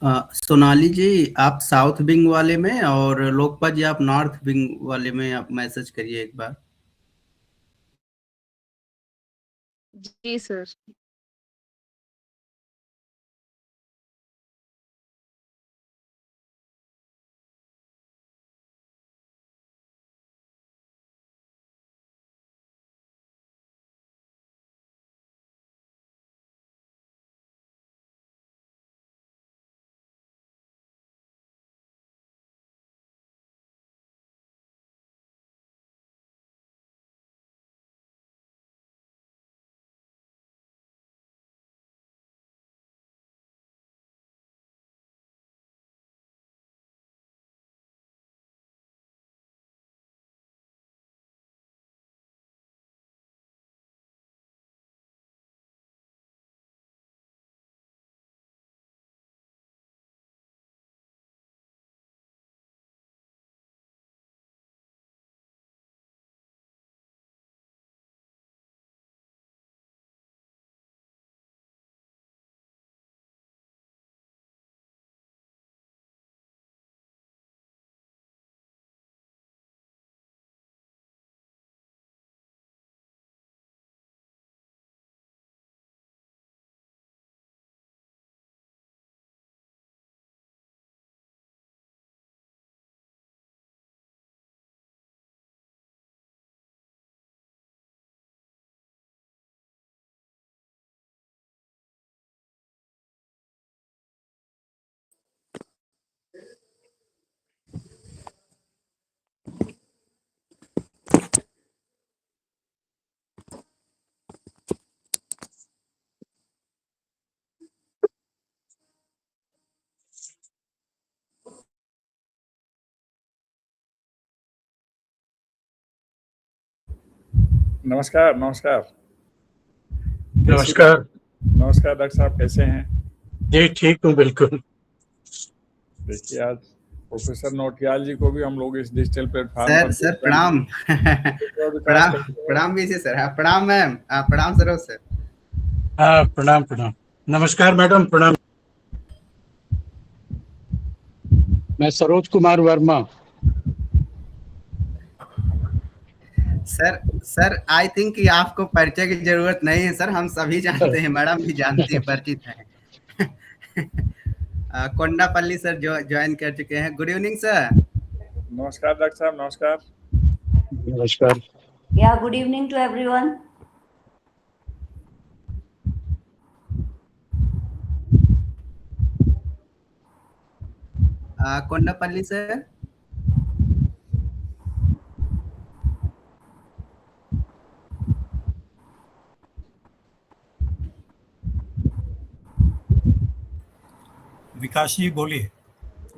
सोनाली जी, आप south wing वाले में और लोकपा जी आप नॉर्थ विंग वाले में आप मैसेज करिए एक बार। जी सर। नमस्कार नमस्कार। नमस्कार। नमस्कार डॉक्टर साहब, कैसे हैं? जी ठीक हूँ, बिल्कुल। देखिए, आज प्रोफेसर नौटियाल जी को भी हम लोग इस डिजिटल प्लेटफॉर्म पर सर प्रणाम। प्रणाम प्रणाम विजय सर। हाँ, प्रणाम मैम। प्रणाम सरोज सर। हाँ, प्रणाम प्रणाम। नमस्कार मैडम, प्रणाम। मैं Saroj Kumar Verma. Sir I think कि आपको परिचय की जरूरत नहीं है सर, हम सभी जानते हैं, मैडम भी जानती है, परिचित है। कोंडापल्ली सर जो ज्वाइन कर चुके हैं। Good evening sir. नमस्कार डॉक्टर साहब, नमस्कार। नमस्कार। Yeah, good evening to everyone. Kondapalli sir. Vikas ji बोलिए।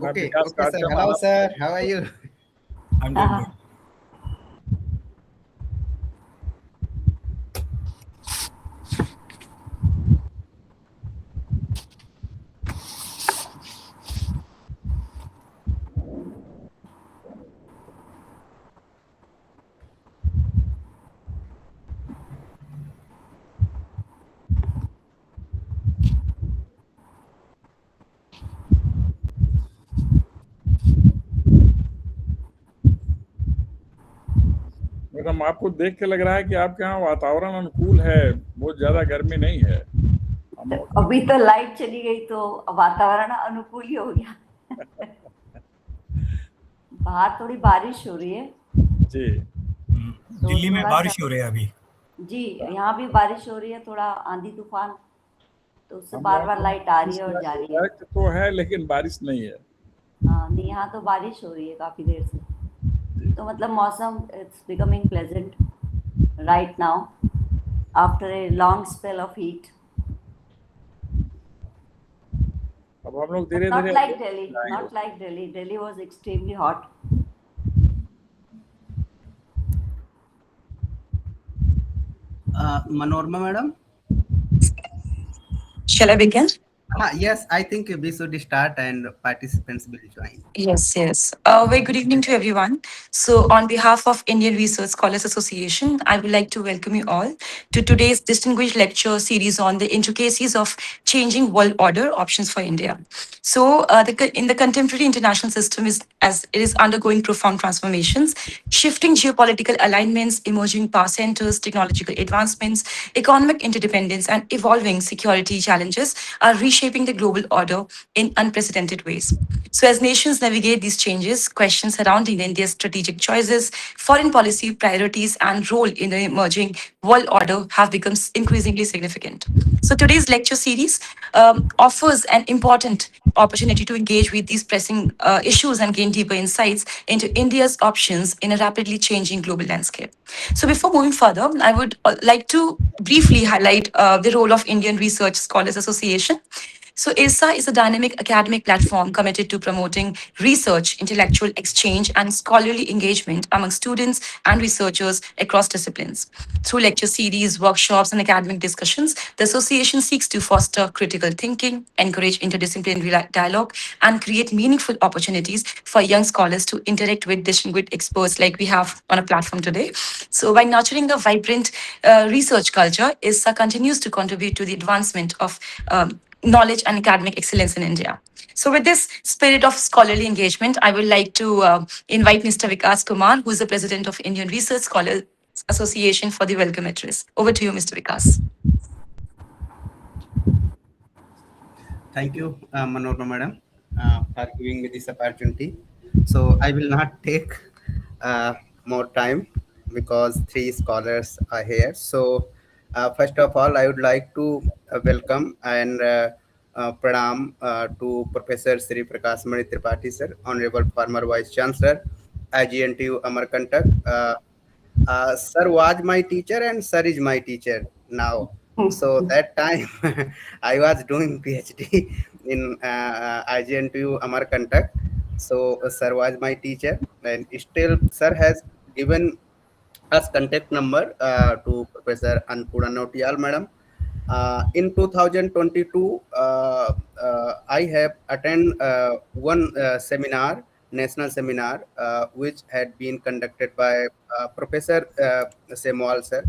Okay sir. Hello sir, how are you? I am doing good. Madam, आपको देख के लग रहा है कि आपके यहाँ वातावरण अनुकूल है, बहुत ज्यादा गर्मी नहीं है। अभी तो लाइट चली गई तो वातावरण अनुकूल ही हो गया। बाहर थोड़ी बारिश हो रही है जी। दिल्ली में बारिश हो रही है अभी। जी, यहाँ भी बारिश हो रही है, थोड़ा आंधी तूफान, तो उससे बार बार लाइट आ रही है और जा रही है। तो है लेकिन बारिश नहीं है। हाँ नहीं, यहाँ तो बारिश हो रही है काफी देर से, तो मतलब मौसम it's becoming pleasant right now after a long spell of heat. अब हम लोग धीरे Not धीरे like Delhi, not like Delhi. Delhi was extremely hot. Manorama madam. Shall I begin? Yes, I think we should start and participants will join. Yes, yes. Very good evening to everyone. So, on behalf of Indian Research Scholars Association, I would like to welcome you all to today's distinguished lecture series on the intricacies of changing world order options for India. So, in the contemporary international system is as it is undergoing profound transformations, shifting geopolitical alignments, emerging power centers, technological advancements, economic interdependence, and evolving security challenges are reshaping the global order in unprecedented ways. So, as nations navigate these changes, questions surrounding India's strategic choices, foreign policy priorities, and role in the emerging world order have become increasingly significant. So, today's lecture series offers an important opportunity to engage with these pressing issues and gain deeper insights into India's options in a rapidly changing global landscape. So, before moving further, I would like to briefly highlight the role of Indian Research Scholars Association. So, IRSA is a dynamic academic platform committed to promoting research, intellectual exchange, and scholarly engagement among students and researchers across disciplines. Through lecture series, workshops, and academic discussions, the association seeks to foster critical thinking, encourage interdisciplinary dialogue, and create meaningful opportunities for young scholars to interact with distinguished experts like we have on a platform today. So, by nurturing a vibrant research culture, IRSA continues to contribute to the advancement of knowledge and academic excellence in India. So, with this spirit of scholarly engagement, I would like to invite Mr. Vikas Kumar, who is the president of Indian Research Scholars Association, for the welcome address. Over to you, Mr. Vikas. Thank you, Manorma madam, for giving me this opportunity. So I will not take more time because three scholars are here. So first of all, I would like to welcome and pranam to Professor Sri Prakash Mani Tripathi sir, Honorable former Vice Chancellor, IGNTU Amarkantak. Sir was my teacher and sir is my teacher now. So that time I was doing PhD in IGNTU Amarkantak. So sir was my teacher and still sir has given us contact number to Professor Annapurna Nautiyal madam. In 2022, I have attended one seminar, national seminar, which had been conducted by Professor Samuel sir.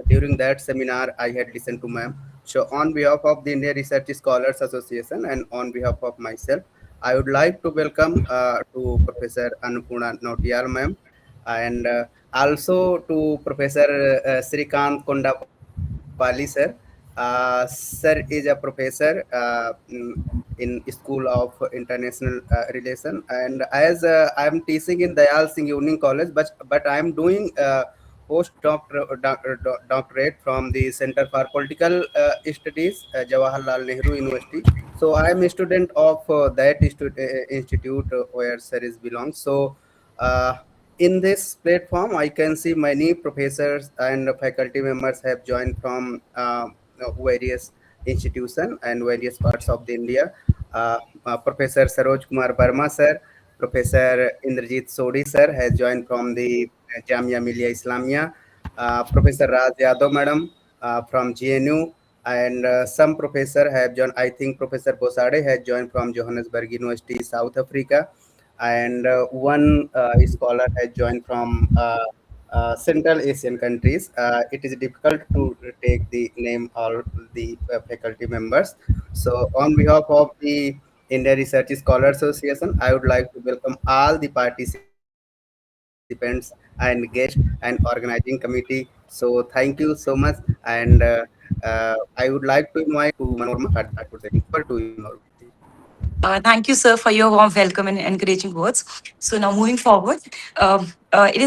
During that seminar, I had listened to ma'am. So on behalf of the Indian Research Scholars Association and on behalf of myself, I would like to welcome to Professor Annapurna Nautiyal ma'am and also to Professor Srikant Kondapalli sir. Sir is a professor in School of International Relation, and as I am teaching in Dayal Singh Union College, but I am doing doctorate from the Center for Political Studies, Jawaharlal Nehru University. So I am a student of that institute where sir is belongs. So in this platform, I can see many professors and faculty members have joined from various institutions and various parts of the India. Professor Saroj Kumar Verma sir, Professor Indrajit Sodhi sir has joined from the Jamia Millia Islamia, Professor Raj Yadav madam from GNU, and some professor have joined. I think Professor Bosade has joined from Johannesburg University, South Africa, and one scholar has joined from Central Asian countries. It is difficult to take the name of the faculty members. So on behalf of the India Research Scholars Association, I would like to welcome all the participants and guests and organizing committee. So thank you so much. And I would like to invite to Manorma to Thank you, sir, for your warm welcome and encouraging words. So now moving forward, it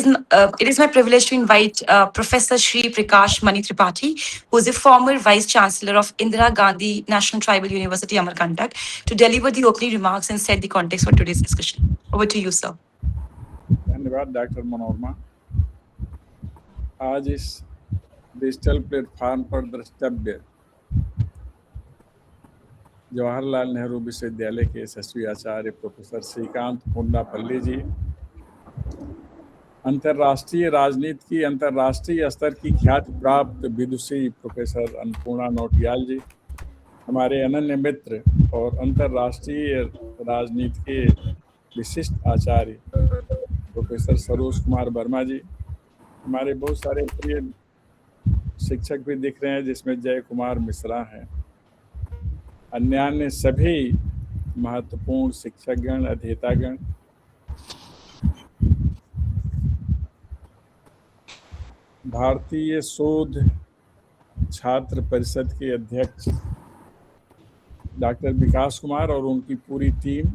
is my privilege to invite Professor Sri Prakash Mani Tripathi, who is a former Vice Chancellor of Indira Gandhi National Tribal University, Amarkantak, to deliver the opening remarks and set the context for today's discussion. Over to you, sir. धन्यवाद doctor Manorama. आज इस digital platform पर द्रष्टव्य जवाहरलाल नेहरू विश्वविद्यालय के यशस्वी आचार्य professor Shrikant Kondapalli जी, अंतर्राष्ट्रीय राजनीति की अंतर्राष्ट्रीय स्तर की ख्याति प्राप्त विदुषी प्रोफेसर अन्नपूर्णा नौटियाल जी, हमारे अनन्य मित्र और अंतर्राष्ट्रीय राजनीति के विशिष्ट आचार्य प्रोफेसर सरोज कुमार वर्मा जी, हमारे बहुत सारे प्रिय शिक्षक भी दिख रहे हैं जिसमें जय कुमार मिश्रा हैं, अन्य सभी महत्वपूर्ण शिक्षकगण, अध्येतागण, भारतीय शोध छात्र परिषद के अध्यक्ष डॉक्टर विकास कुमार और उनकी पूरी टीम,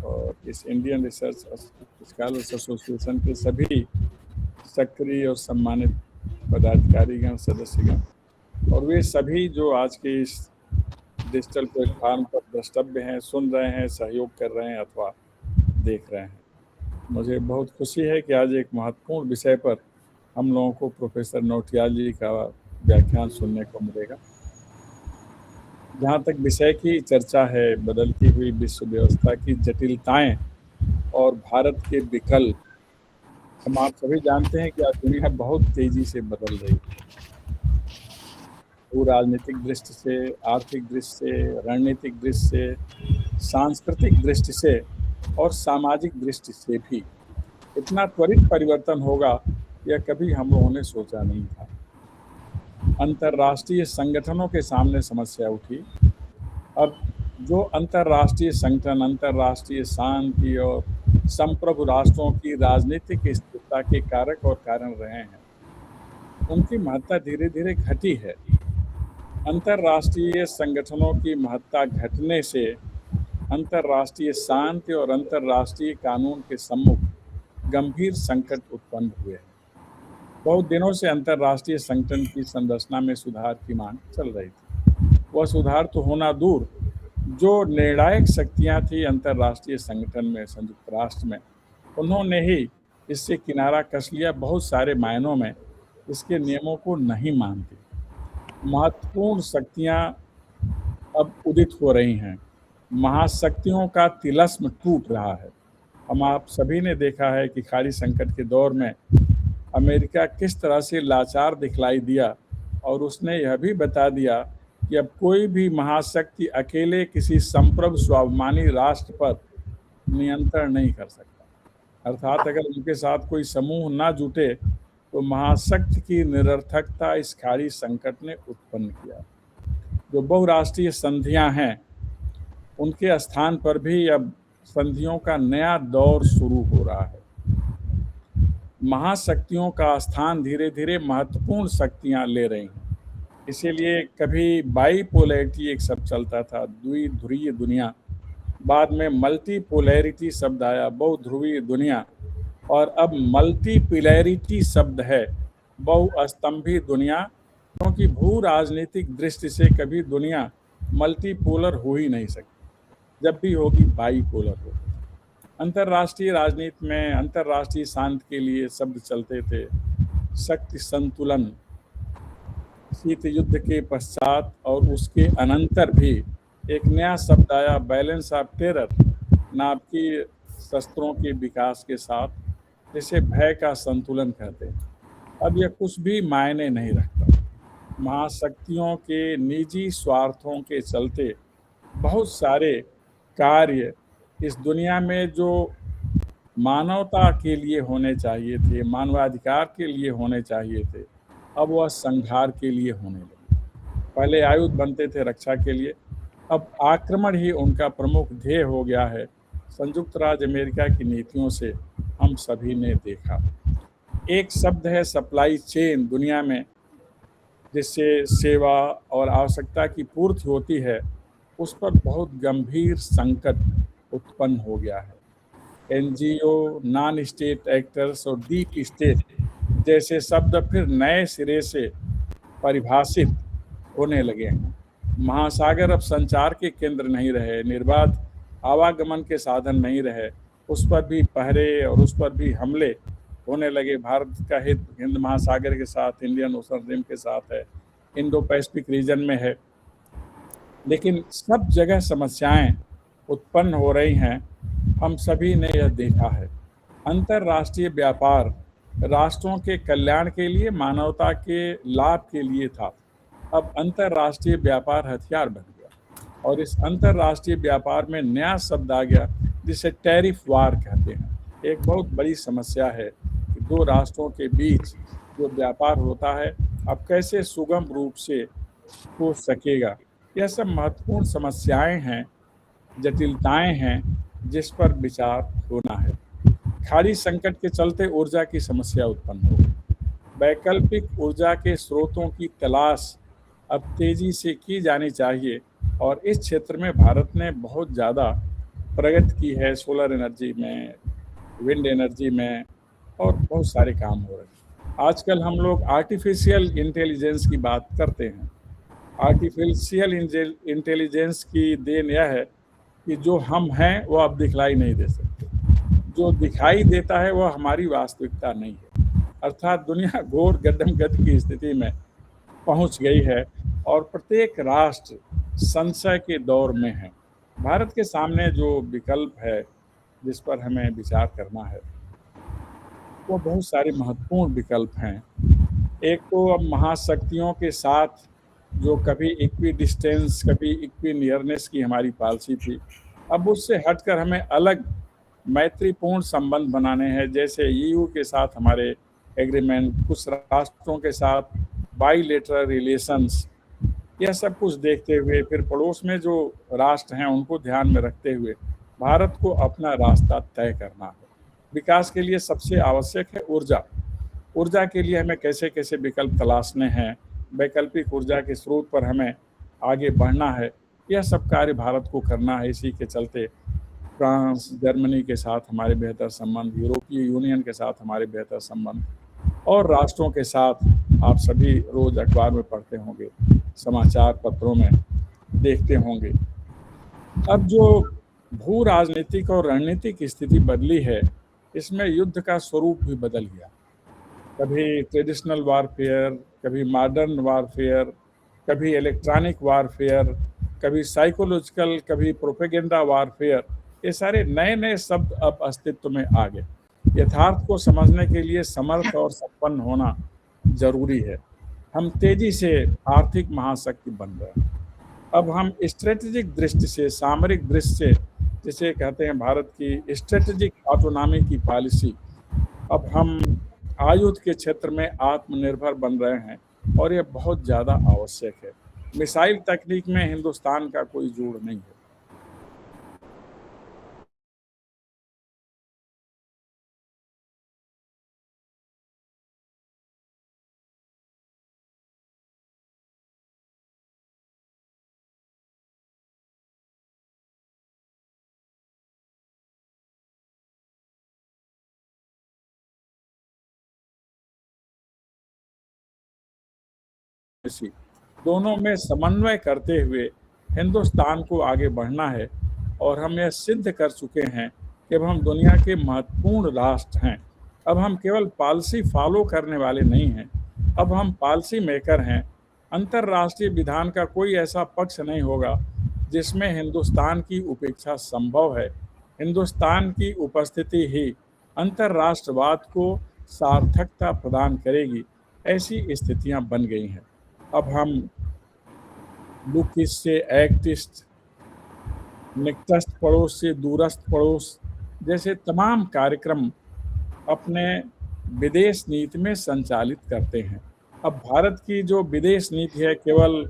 और इस इंडियन रिसर्च स्कॉलर्स एसोसिएशन के सभी सक्रिय और सम्मानित पदाधिकारीगण, सदस्यगण, और वे सभी जो आज के इस डिजिटल प्लेटफॉर्म पर द्रष्टव्य हैं, सुन रहे हैं, सहयोग कर रहे हैं अथवा देख रहे हैं। मुझे बहुत खुशी है कि आज एक महत्वपूर्ण विषय पर हम लोगों को प्रोफेसर नौटियाल जी का व्याख्यान सुनने को मिलेगा। जहाँ तक विषय की चर्चा है, बदलती हुई विश्व व्यवस्था की जटिलताएं और भारत के विकल्प, हम आप सभी जानते हैं कि आज दुनिया बहुत तेजी से बदल रही है, भू राजनीतिक दृष्टि से, आर्थिक दृष्टि से, रणनीतिक दृष्टि से, सांस्कृतिक दृष्टि से और सामाजिक दृष्टि से भी इतना त्वरित परिवर्तन होगा यह कभी हम लोगों ने सोचा नहीं था। अंतर्राष्ट्रीय संगठनों के सामने समस्या उठी। अब जो अंतर्राष्ट्रीय संगठन अंतर्राष्ट्रीय शांति और संप्रभु राष्ट्रों की राजनीतिक स्थिरता के कारक और कारण रहे हैं, उनकी महत्ता धीरे धीरे घटी है। अंतर्राष्ट्रीय संगठनों की महत्ता घटने से अंतर्राष्ट्रीय शांति और अंतर्राष्ट्रीय कानून के सम्मुख गंभीर संकट उत्पन्न हुए हैं। बहुत दिनों से अंतर्राष्ट्रीय संगठन की संरचना में सुधार की मांग चल रही थी। वह सुधार तो होना दूर, जो निर्णायक शक्तियां थी अंतर्राष्ट्रीय संगठन में, संयुक्त राष्ट्र में, उन्होंने ही इससे किनारा कस लिया। बहुत सारे मायनों में इसके नियमों को नहीं मानती। महत्वपूर्ण शक्तियां अब उदित हो रही हैं, महाशक्तियों का तिलस्म टूट रहा है। हम आप सभी ने देखा है कि खाड़ी संकट के दौर में अमेरिका किस तरह से लाचार दिखलाई दिया, और उसने यह भी बता दिया कि अब कोई भी महाशक्ति अकेले किसी संप्रभु स्वाभिमानी राष्ट्र पर नियंत्रण नहीं कर सकता। अर्थात अगर उनके साथ कोई समूह ना जुटे तो महाशक्ति की निरर्थकता इस खाड़ी संकट ने उत्पन्न किया। जो बहुराष्ट्रीय संधियां हैं, उनके स्थान पर भी अब संधियों का नया दौर शुरू हो रहा है। महाशक्तियों का स्थान धीरे धीरे महत्वपूर्ण शक्तियां ले रही हैं। इसीलिए कभी बाईपोलैरिटी एक शब्द चलता था, द्विध्रुवीय दुनिया, बाद में मल्टीपोलैरिटी शब्द आया, बहुध्रुवीय दुनिया, और अब मल्टीपोलैरिटी शब्द है, बहुस्तंभी दुनिया, क्योंकि भू राजनीतिक दृष्टि से कभी दुनिया मल्टीपोलर हो ही नहीं सकती, जब भी होगी बाईपोलर होगी। अंतर्राष्ट्रीय राजनीति में अंतर्राष्ट्रीय शांति के लिए शब्द चलते थे, शक्ति संतुलन। शीत युद्ध के पश्चात और उसके अनंतर भी एक नया शब्द आया, बैलेंस ऑफ टेरर, नाभिकीय शस्त्रों के विकास के साथ, जिसे भय का संतुलन कहते हैं। अब यह कुछ भी मायने नहीं रखता। महाशक्तियों के निजी स्वार्थों के चलते बहुत सारे कार्य इस दुनिया में जो मानवता के लिए होने चाहिए थे, मानवाधिकार के लिए होने चाहिए थे, अब वह संहार के लिए होने लगे। पहले आयुध बनते थे रक्षा के लिए, अब आक्रमण ही उनका प्रमुख ध्येय हो गया है। संयुक्त राज्य अमेरिका की नीतियों से हम सभी ने देखा। एक शब्द है सप्लाई चेन, दुनिया में जिससे सेवा और आवश्यकता की पूर्ति होती है, उस पर बहुत गंभीर संकट उत्पन्न हो गया है। एनजीओ, नॉन स्टेट एक्टर्स और डीप स्टेट जैसे शब्द फिर नए सिरे से परिभाषित होने लगे हैं। महासागर अब संचार के केंद्र नहीं रहे, निर्बाध आवागमन के साधन नहीं रहे, उस पर भी पहरे और उस पर भी हमले होने लगे। भारत का हित हिंद महासागर के साथ, इंडियन ओशन रिम के साथ है, इंडो पैसिफिक रीजन में है, लेकिन सब जगह समस्याएं उत्पन्न हो रही हैं। हम सभी ने यह देखा है। अंतर्राष्ट्रीय व्यापार राष्ट्रों के कल्याण के लिए, मानवता के लाभ के लिए था। अब अंतर्राष्ट्रीय व्यापार हथियार बन गया। और इस अंतर्राष्ट्रीय व्यापार में नया शब्द आ गया जिसे टैरिफ वार कहते हैं। एक बहुत बड़ी समस्या है कि दो राष्ट्रों के बीच जो व्यापार होता है अब कैसे सुगम रूप से हो सकेगा। यह सब महत्वपूर्ण समस्याएं हैं, जटिलताएं हैं जिस पर विचार होना है। खाड़ी संकट के चलते ऊर्जा की समस्या उत्पन्न हो गई। वैकल्पिक ऊर्जा के स्रोतों की तलाश अब तेजी से की जानी चाहिए और इस क्षेत्र में भारत ने बहुत ज़्यादा प्रगति की है। सोलर एनर्जी में, विंड एनर्जी में और बहुत सारे काम हो रहे हैं। आजकल हम लोग आर्टिफिशियल इंटेलिजेंस की बात करते हैं। आर्टिफिशियल इंटेलिजेंस की देन यह है कि जो हम हैं वो अब दिखलाई नहीं दे सकते, जो दिखाई देता है वह हमारी वास्तविकता नहीं है। अर्थात दुनिया घोर गद्दमगद की स्थिति में पहुंच गई है और प्रत्येक राष्ट्र संशय के दौर में है। भारत के सामने जो विकल्प है जिस पर हमें विचार करना है वो बहुत सारे महत्वपूर्ण विकल्प हैं। एक तो अब महाशक्तियों के साथ जो कभी इक्वी डिस्टेंस, कभी इक्वी नियरनेस की हमारी पॉलिसी थी, अब उससे हटकर हमें अलग मैत्रीपूर्ण संबंध बनाने हैं। जैसे ईयू के साथ हमारे एग्रीमेंट, कुछ राष्ट्रों के साथ बाईलेटरल रिलेशंस, यह सब कुछ देखते हुए फिर पड़ोस में जो राष्ट्र हैं उनको ध्यान में रखते हुए भारत को अपना रास्ता तय करना है। विकास के लिए सबसे आवश्यक है ऊर्जा। ऊर्जा के लिए हमें कैसे कैसे विकल्प तलाशने हैं, वैकल्पिक ऊर्जा के स्रोत पर हमें आगे बढ़ना है, यह सब कार्य भारत को करना है। इसी के चलते फ्रांस, जर्मनी के साथ हमारे बेहतर संबंध, यूरोपीय यूनियन के साथ हमारे बेहतर संबंध और राष्ट्रों के साथ आप सभी रोज अखबार में पढ़ते होंगे, समाचार पत्रों में देखते होंगे। अब जो भू राजनीतिक और रणनीतिक स्थिति बदली है, इसमें युद्ध का स्वरूप भी बदल गया। कभी ट्रेडिशनल वारफेयर, कभी मॉडर्न वारफेयर, कभी इलेक्ट्रॉनिक वारफेयर, कभी साइकोलॉजिकल, कभी प्रोपेगेंडा वारफेयर, ये सारे नए नए शब्द अब अस्तित्व में आ गए। यथार्थ को समझने के लिए समर्थ और संपन्न होना जरूरी है। हम तेजी से आर्थिक महाशक्ति बन रहे हैं। अब हम स्ट्रेटेजिक दृष्टि से, सामरिक दृष्टि से, जिसे कहते हैं भारत की स्ट्रेटेजिक ऑटोनॉमी की पॉलिसी, अब हम आयुध के क्षेत्र में आत्मनिर्भर बन रहे हैं और यह बहुत ज़्यादा आवश्यक है। मिसाइल तकनीक में हिंदुस्तान का कोई जोड़ नहीं है। दोनों में समन्वय करते हुए हिंदुस्तान को आगे बढ़ना है और हम यह सिद्ध कर चुके हैं कि अब हम दुनिया के महत्वपूर्ण राष्ट्र हैं। अब हम केवल पॉलिसी फॉलो करने वाले नहीं हैं, अब हम पॉलिसी मेकर हैं। अंतर्राष्ट्रीय विधान का कोई ऐसा पक्ष नहीं होगा जिसमें हिंदुस्तान की उपेक्षा संभव है। हिंदुस्तान की उपस्थिति ही अंतर्राष्ट्रवाद को सार्थकता प्रदान करेगी। ऐसी स्थितियां बन गई हैं। अब हम लुकिस्ट से एक्टिस्ट, निकटस्थ पड़ोस से दूरस्थ पड़ोस जैसे तमाम कार्यक्रम अपने विदेश नीति में संचालित करते हैं। अब भारत की जो विदेश नीति है केवल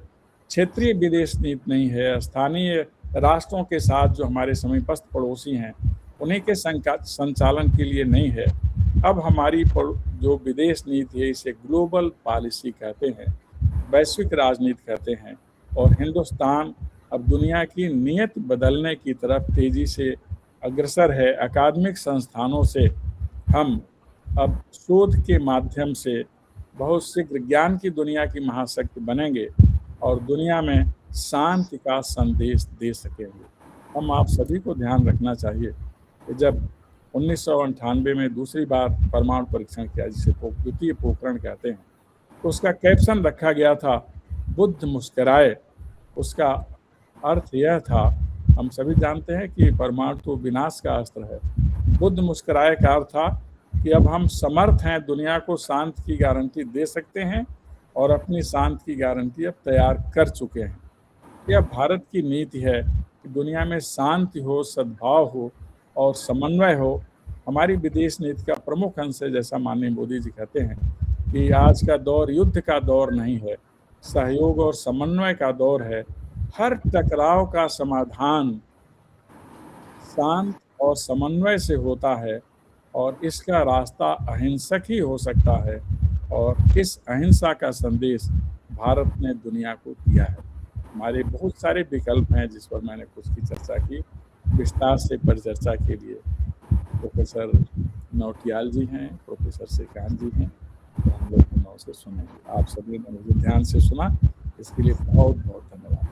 क्षेत्रीय विदेश नीति नहीं है, स्थानीय राष्ट्रों के साथ जो हमारे समीपस्थ पड़ोसी हैं उन्हीं के संचालन के लिए नहीं है। अब हमारी जो विदेश नीति है इसे ग्लोबल पॉलिसी कहते हैं, वैश्विक राजनीति कहते हैं और हिंदुस्तान अब दुनिया की नीयत बदलने की तरफ तेजी से अग्रसर है। अकादमिक संस्थानों से हम अब शोध के माध्यम से बहुत शीघ्र ज्ञान की दुनिया की महाशक्ति बनेंगे और दुनिया में शांति का संदेश दे सकेंगे। हम आप सभी को ध्यान रखना चाहिए कि जब 1998 में दूसरी बार परमाणु परीक्षण किया, जिसे द्वितीय पोखरण कहते हैं, तो उसका कैप्शन रखा गया था बुद्ध मुस्कुराए। उसका अर्थ यह था, हम सभी जानते हैं कि परमाणु तो विनाश का अस्त्र है। बुद्ध मुस्कुराए का अर्थ था कि अब हम समर्थ हैं, दुनिया को शांति की गारंटी दे सकते हैं और अपनी शांति की गारंटी अब तैयार कर चुके हैं। यह भारत की नीति है कि दुनिया में शांति हो, सद्भाव हो और समन्वय हो। हमारी विदेश नीति का प्रमुख अंश है, जैसा माननीय मोदी जी कहते हैं कि आज का दौर युद्ध का दौर नहीं है, सहयोग और समन्वय का दौर है। हर टकराव का समाधान शांत और समन्वय से होता है और इसका रास्ता अहिंसक ही हो सकता है, और इस अहिंसा का संदेश भारत ने दुनिया को दिया है। हमारे बहुत सारे विकल्प हैं जिस पर मैंने कुछ की चर्चा की। विस्तार से परिचर्चा के लिए प्रोफेसर नौटियाल जी हैं, प्रोफेसर श्रीकांत जी हैं, तो हम लोग उनसे से सुनेंगे। आप सभी ने मुझे ध्यान से सुना, इसके लिए बहुत बहुत धन्यवाद।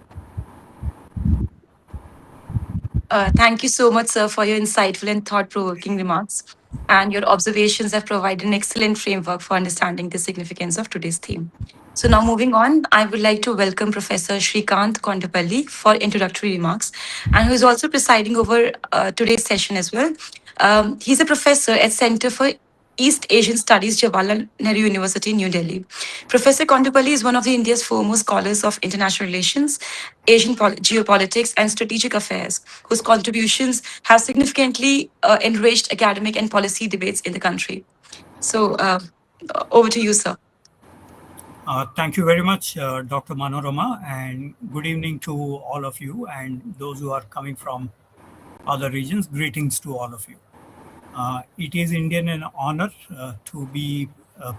Thank you so much, sir, for your insightful and thought-provoking remarks. And your observations have provided an excellent framework for understanding the significance of today's theme. So now moving on, I would like to welcome Professor Shrikant Kondapalli for introductory remarks, and who is also presiding over today's session as well. He's a professor at Center for East Asian Studies, Jawaharlal Nehru University, New Delhi. Professor Kondapalli is one of the India's foremost scholars of international relations, Asian geopolitics, and strategic affairs, whose contributions have significantly enriched academic and policy debates in the country. So, over to you, sir. Thank you very much, Dr. Manorama, and good evening to all of you and those who are coming from other regions. Greetings to all of you. It is indeed an honor to be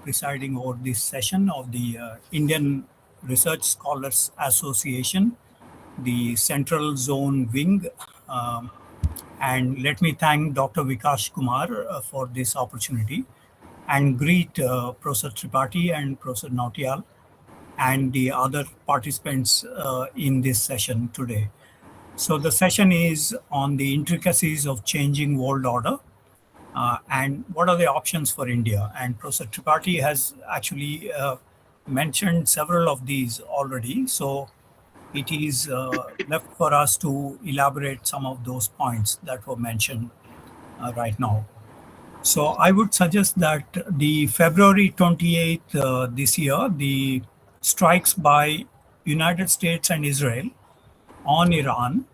presiding over this session of the Indian Research Scholars Association, the Central Zone Wing. And let me thank Dr. Vikash Kumar for this opportunity and greet Professor Tripathi and Professor Nautiyal and the other participants in this session today. So the session is on the intricacies of changing world order and what are the options for India. And Professor Tripathi has actually mentioned several of these already. So it is left for us to elaborate some of those points that were mentioned right now. So I would suggest that the February 28th this year, the strikes by United States and Israel on Iran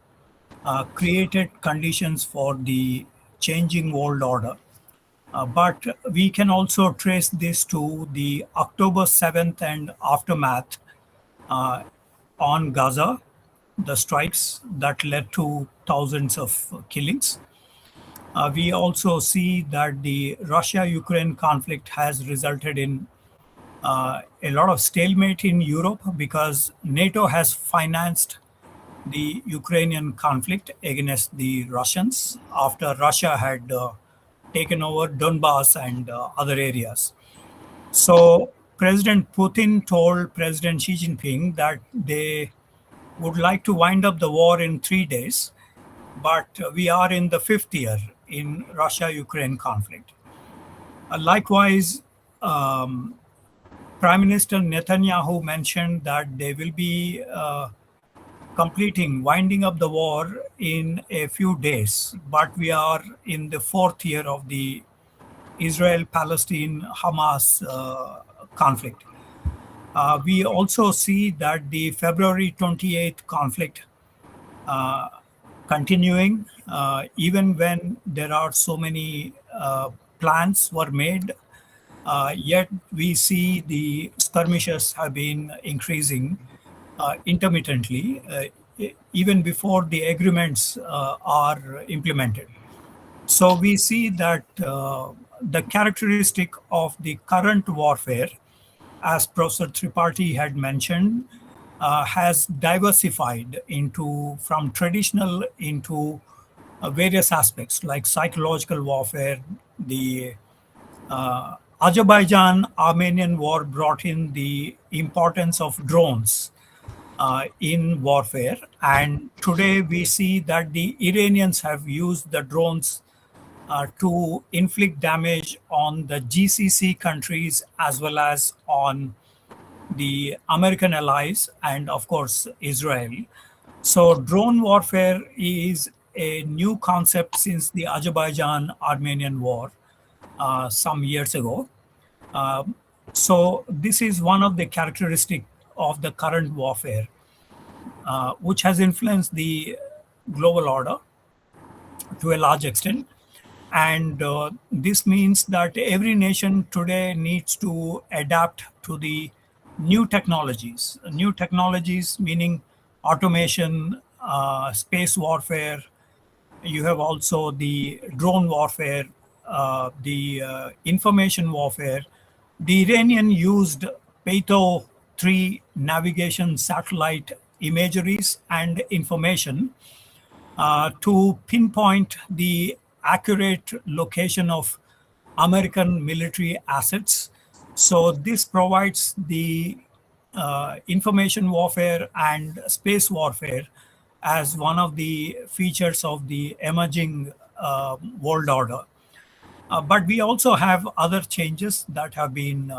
created conditions for the changing world order. But we can also trace this to the October 7th and aftermath on Gaza, the strikes that led to thousands of killings. We also see that the Russia-Ukraine conflict has resulted in a lot of stalemate in Europe because NATO has financed the Ukrainian conflict against the Russians after Russia had taken over Donbass and other areas. So President Putin told President Xi Jinping that they would like to wind up the war in 3 days, but we are in the 5th year in Russia-Ukraine conflict. Likewise, Prime Minister Netanyahu mentioned that they will be winding up the war in a few days, but we are in the 4th year of the Israel-Palestine-Hamas conflict. We also see that the February 28th conflict continuing, even when there are so many plans were made, yet we see the skirmishes have been increasing intermittently, even before the agreements are implemented. So we see that the characteristic of the current warfare, as Professor Tripathi had mentioned, has diversified from traditional into various aspects like psychological warfare. The Azerbaijan-Armenian war brought in the importance of drones in warfare, and today we see that the Iranians have used the drones to inflict damage on the GCC countries as well as on the American allies and of course Israel. So drone warfare is a new concept since the Azerbaijan-Armenian war some years ago. So this is one of the characteristics of the current warfare. which has influenced the global order to a large extent. And this means that every nation today needs to adapt to the new technologies. New technologies meaning automation, space warfare. You have also the drone warfare, the information warfare. The Iranian used Peto 3 navigation satellite imageries and information to pinpoint the accurate location of American military assets. So this provides the information warfare and space warfare as one of the features of the emerging world order. But we also have other changes that have been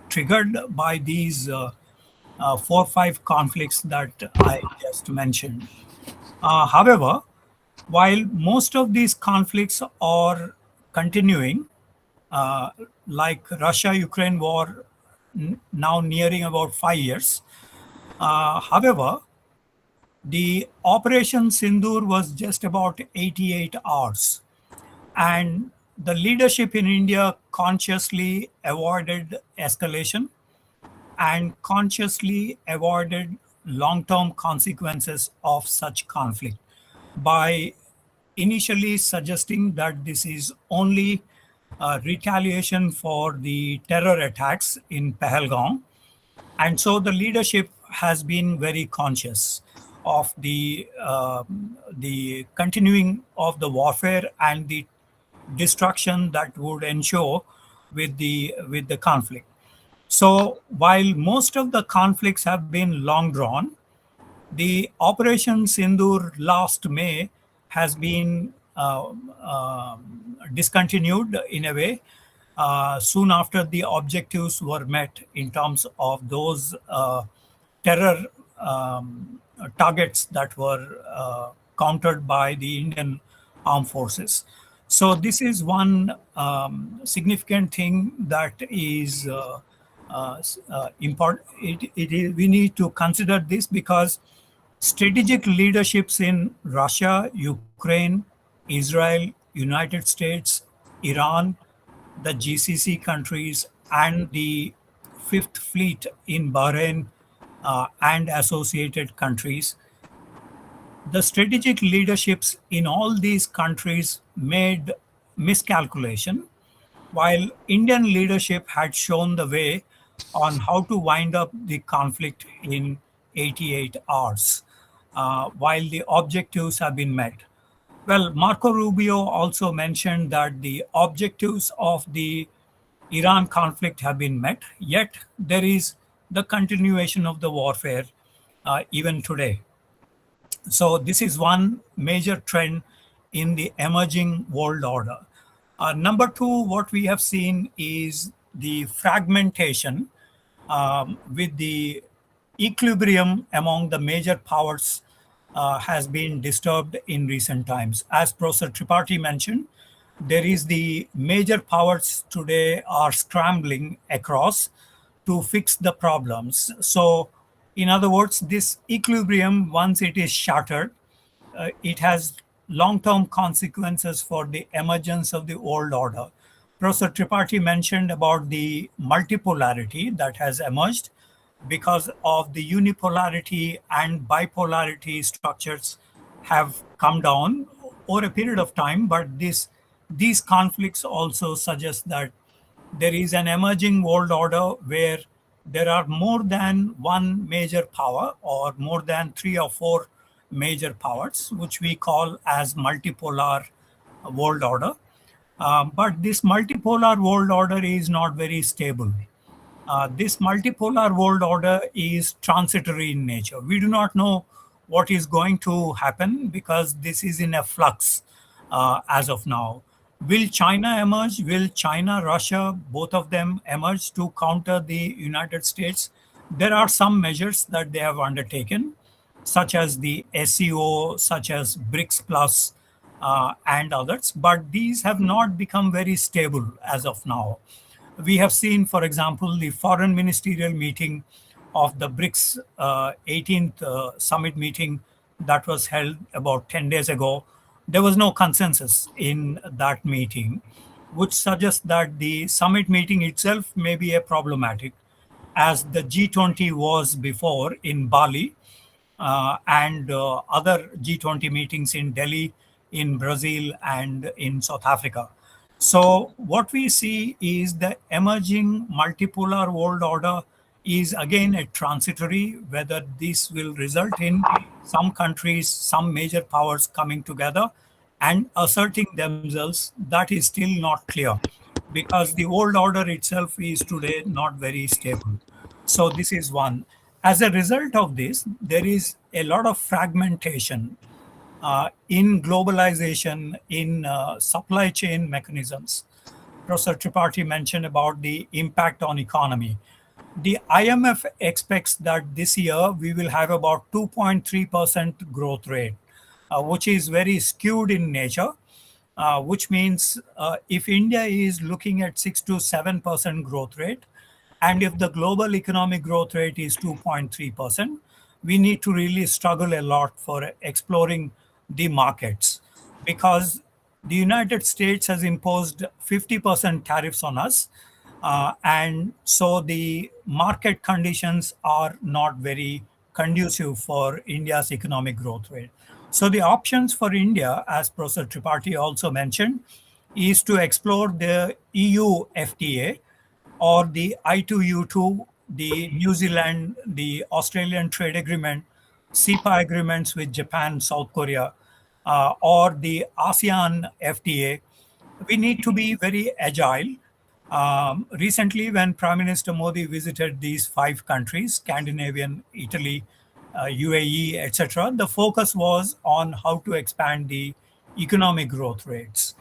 triggered by these 4 or 5 conflicts that I just mentioned. However, while most of these conflicts are continuing, like Russia-Ukraine war now nearing about 5 years, however, the Operation Sindoor was just about 88 hours. And the leadership in India consciously avoided escalation and consciously avoided long-term consequences of such conflict by initially suggesting that this is only retaliation for the terror attacks in Pahalgam. And so the leadership has been very conscious of the continuing of the warfare and the destruction that would ensure with the conflict. So while most of the conflicts have been long drawn, the Operation Sindoor last May has been discontinued in a way soon after the objectives were met in terms of those terror targets that were countered by the Indian armed forces. So this is one significant thing that is important. We need to consider this because strategic leaderships in Russia, Ukraine, Israel, United States, Iran, the GCC countries, and the Fifth Fleet in Bahrain and associated countries. The strategic leaderships in all these countries made miscalculation, while Indian leadership had shown the way on how to wind up the conflict in 88 hours, while the objectives have been met. Well, Marco Rubio also mentioned that the objectives of the Iran conflict have been met, yet there is the continuation of the warfare even today. So this is one major trend in the emerging world order. Number two, what we have seen is the fragmentation with the equilibrium among the major powers has been disturbed in recent times. As Professor Tripathi mentioned, there is the major powers today are scrambling across to fix the problems. So in other words, this equilibrium, once it is shattered, it has long-term consequences for the emergence of the world order. Professor Tripathi mentioned about the multipolarity that has emerged because of the unipolarity and bipolarity structures have come down over a period of time, but these conflicts also suggest that there is an emerging world order where there are more than one major power or more than 3 or 4 major powers, which we call as multipolar world order. But this multipolar world order is not very stable. This multipolar world order is transitory in nature. We do not know what is going to happen because this is in a flux as of now. Will China emerge? Will China, Russia, both of them emerge to counter the United States? There are some measures that they have undertaken, such as the SCO, such as BRICS Plus, and others, but these have not become very stable as of now. We have seen, for example, the foreign ministerial meeting of the BRICS 18th summit meeting that was held about 10 days ago, there was no consensus in that meeting, which suggests that the summit meeting itself may be a problematic, as the G20 was before in Bali, and other G20 meetings in Delhi, in Brazil, and in South Africa. So what we see is the emerging multipolar world order is again a transitory. Whether this will result in some countries, some major powers coming together and asserting themselves, that is still not clear, because the world order itself is today not very stable. So this is one. As a result of this, there is a lot of fragmentation in globalization, in supply chain mechanisms. Professor Tripathi mentioned about the impact on economy. The IMF expects that this year we will have about 2.3% growth rate, which is very skewed in nature, which means if India is looking at 6 to 7% growth rate, and if the global economic growth rate is 2.3%, we need to really struggle a lot for exploring the markets, because the United States has imposed 50% tariffs on us. And so the market conditions are not very conducive for India's economic growth rate. So the options for India, as Professor Tripathi also mentioned, is to explore the EU FTA or the I2U2, the New Zealand, the Australian trade agreement, CEPA agreements with Japan, South Korea, or the ASEAN FTA. We need to be very agile. Recently, when Prime Minister Modi visited these 5 countries, Scandinavian, Italy, UAE, etc., the focus was on how to expand the economic growth rates.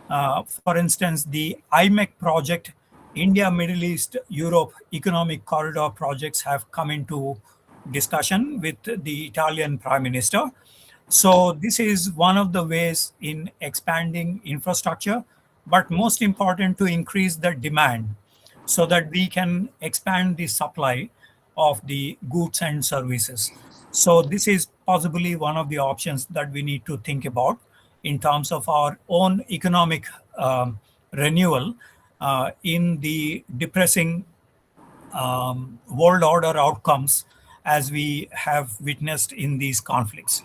For instance, the IMEC project, India, Middle East, Europe Economic Corridor projects have come into discussion with the Italian Prime Minister. So this is one of the ways in expanding infrastructure, but most important, to increase the demand so that we can expand the supply of the goods and services. So this is possibly one of the options that we need to think about in terms of our own economic renewal in the depressing world order outcomes as we have witnessed in these conflicts.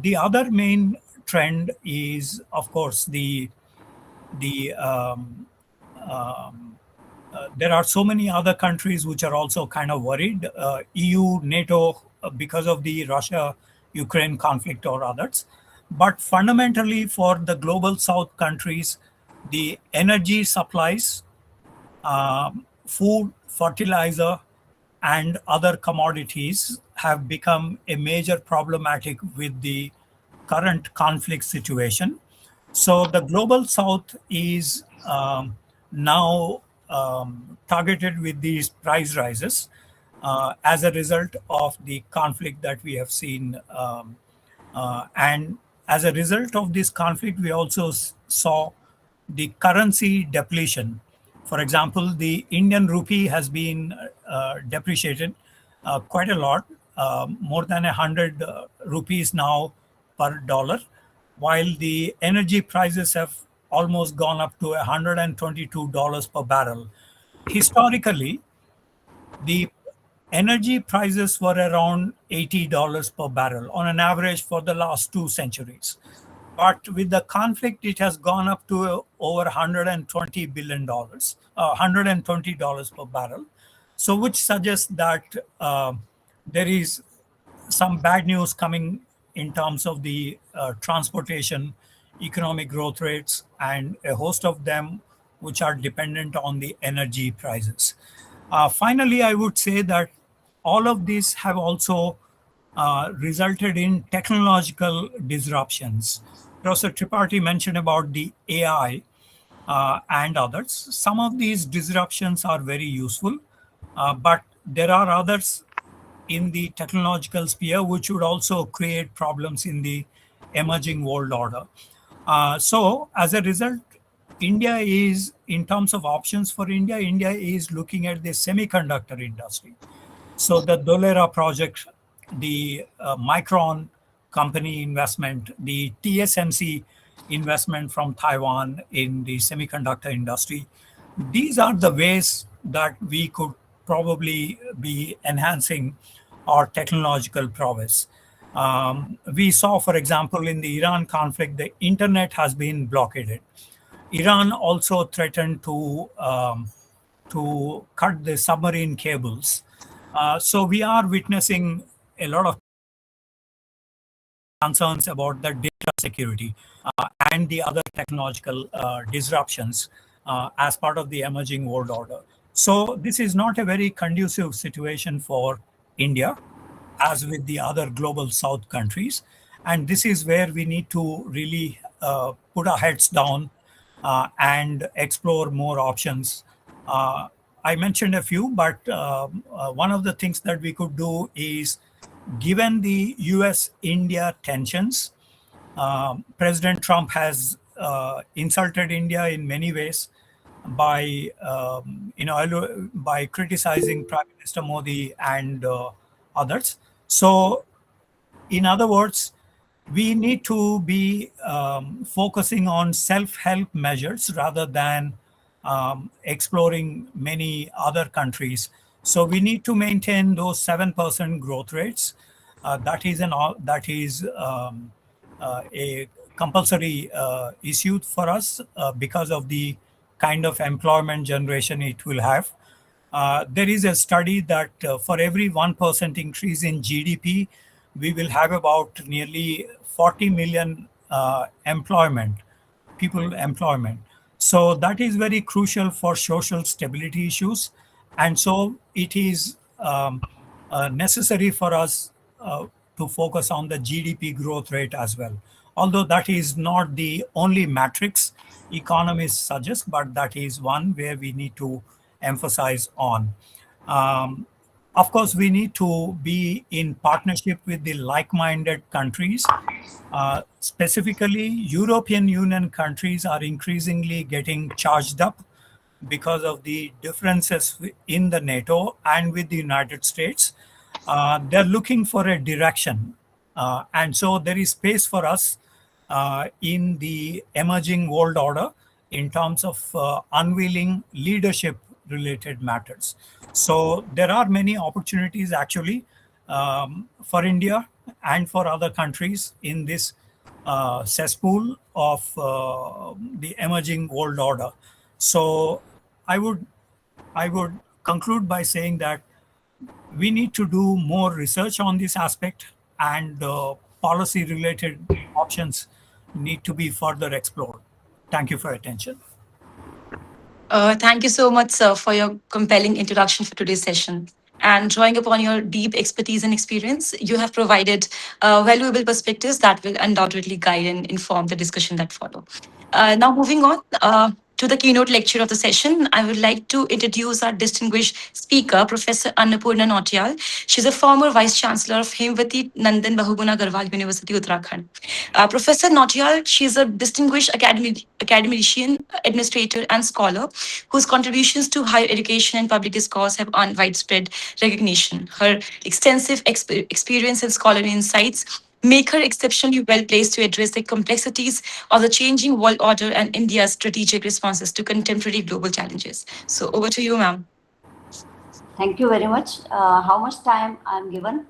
The other main trend is, of course, there are so many other countries which are also kind of worried, EU, NATO, because of the Russia-Ukraine conflict or others. But fundamentally, for the global South countries, the energy supplies, food, fertilizer, and other commodities have become a major problematic with the current conflict situation. So the global South is now targeted with these price rises as a result of the conflict that we have seen. And as a result of this conflict, we also saw the currency depletion. For example, the Indian rupee has been depreciated quite a lot, more than 100 rupees now per dollar, while the energy prices have almost gone up to $122 per barrel. Historically, the energy prices were around $80 per barrel on an average for the last 2 centuries. But with the conflict, it has gone up to over $120 billion, $120 per barrel. So which suggests that there is some bad news coming in terms of the transportation, economic growth rates, and a host of them which are dependent on the energy prices. Finally, I would say that all of these have also resulted in technological disruptions. Professor Tripathi mentioned about the AI and others. Some of these disruptions are very useful, but there are others in the technological sphere which would also create problems in the emerging world order. So as a result, India is, in terms of options for India, India is looking at the semiconductor industry. So the Dholera project, the Micron company investment, the TSMC investment from Taiwan in the semiconductor industry, these are the ways that we could probably be enhancing our technological prowess. We saw, for example, in the Iran conflict, the internet has been blockaded. Iran also threatened to cut the submarine cables. So we are witnessing a lot of concerns about the data security and the other technological disruptions as part of the emerging world order. So this is not a very conducive situation for India, as with the other global South countries. And this is where we need to really put our heads down and explore more options. I mentioned a few, but one of the things that we could do is, given the US-India tensions, President Trump has insulted India in many ways by by criticizing Prime Minister Modi and others. So, in other words, we need to be focusing on self-help measures rather than exploring many other countries. So we need to maintain those 7% growth rates. That is a compulsory issue for us because of the kind of employment generation it will have. There is a study that for every 1% increase in GDP, we will have about nearly 40 million people employment. So that is very crucial for social stability issues. And so it is necessary for us to focus on the GDP growth rate as well. Although that is not the only matrix economists suggest, but that is one where we need to emphasize on. Of course, we need to be in partnership with the like-minded countries. Specifically, European Union countries are increasingly getting charged up because of the differences in the NATO and with the United States. They're looking for a direction. And so there is space for us in the emerging world order in terms of unveiling leadership related matters. So there are many opportunities actually for India and for other countries in this cesspool of the emerging world order. So I would conclude by saying that we need to do more research on this aspect, and policy related options need to be further explored. Thank you for your attention. Thank you so much, sir, for your compelling introduction for today's session. And drawing upon your deep expertise and experience, you have provided valuable perspectives that will undoubtedly guide and inform the discussion that follow. Now, moving on to the keynote lecture of the session, I would like to introduce our distinguished speaker, Professor Annapurna Nautiyal. She's a former Vice Chancellor of Hemwati Nandan Bahuguna Garhwal University, Uttarakhand. Professor Nautiyal, she is a distinguished academician, administrator, and scholar whose contributions to higher education and public discourse have earned widespread recognition. Her extensive experience and scholarly insights make her exceptionally well placed to address the complexities of the changing world order and India's strategic responses to contemporary global challenges. So over to you, ma'am. Thank you very much. How much time I'm given?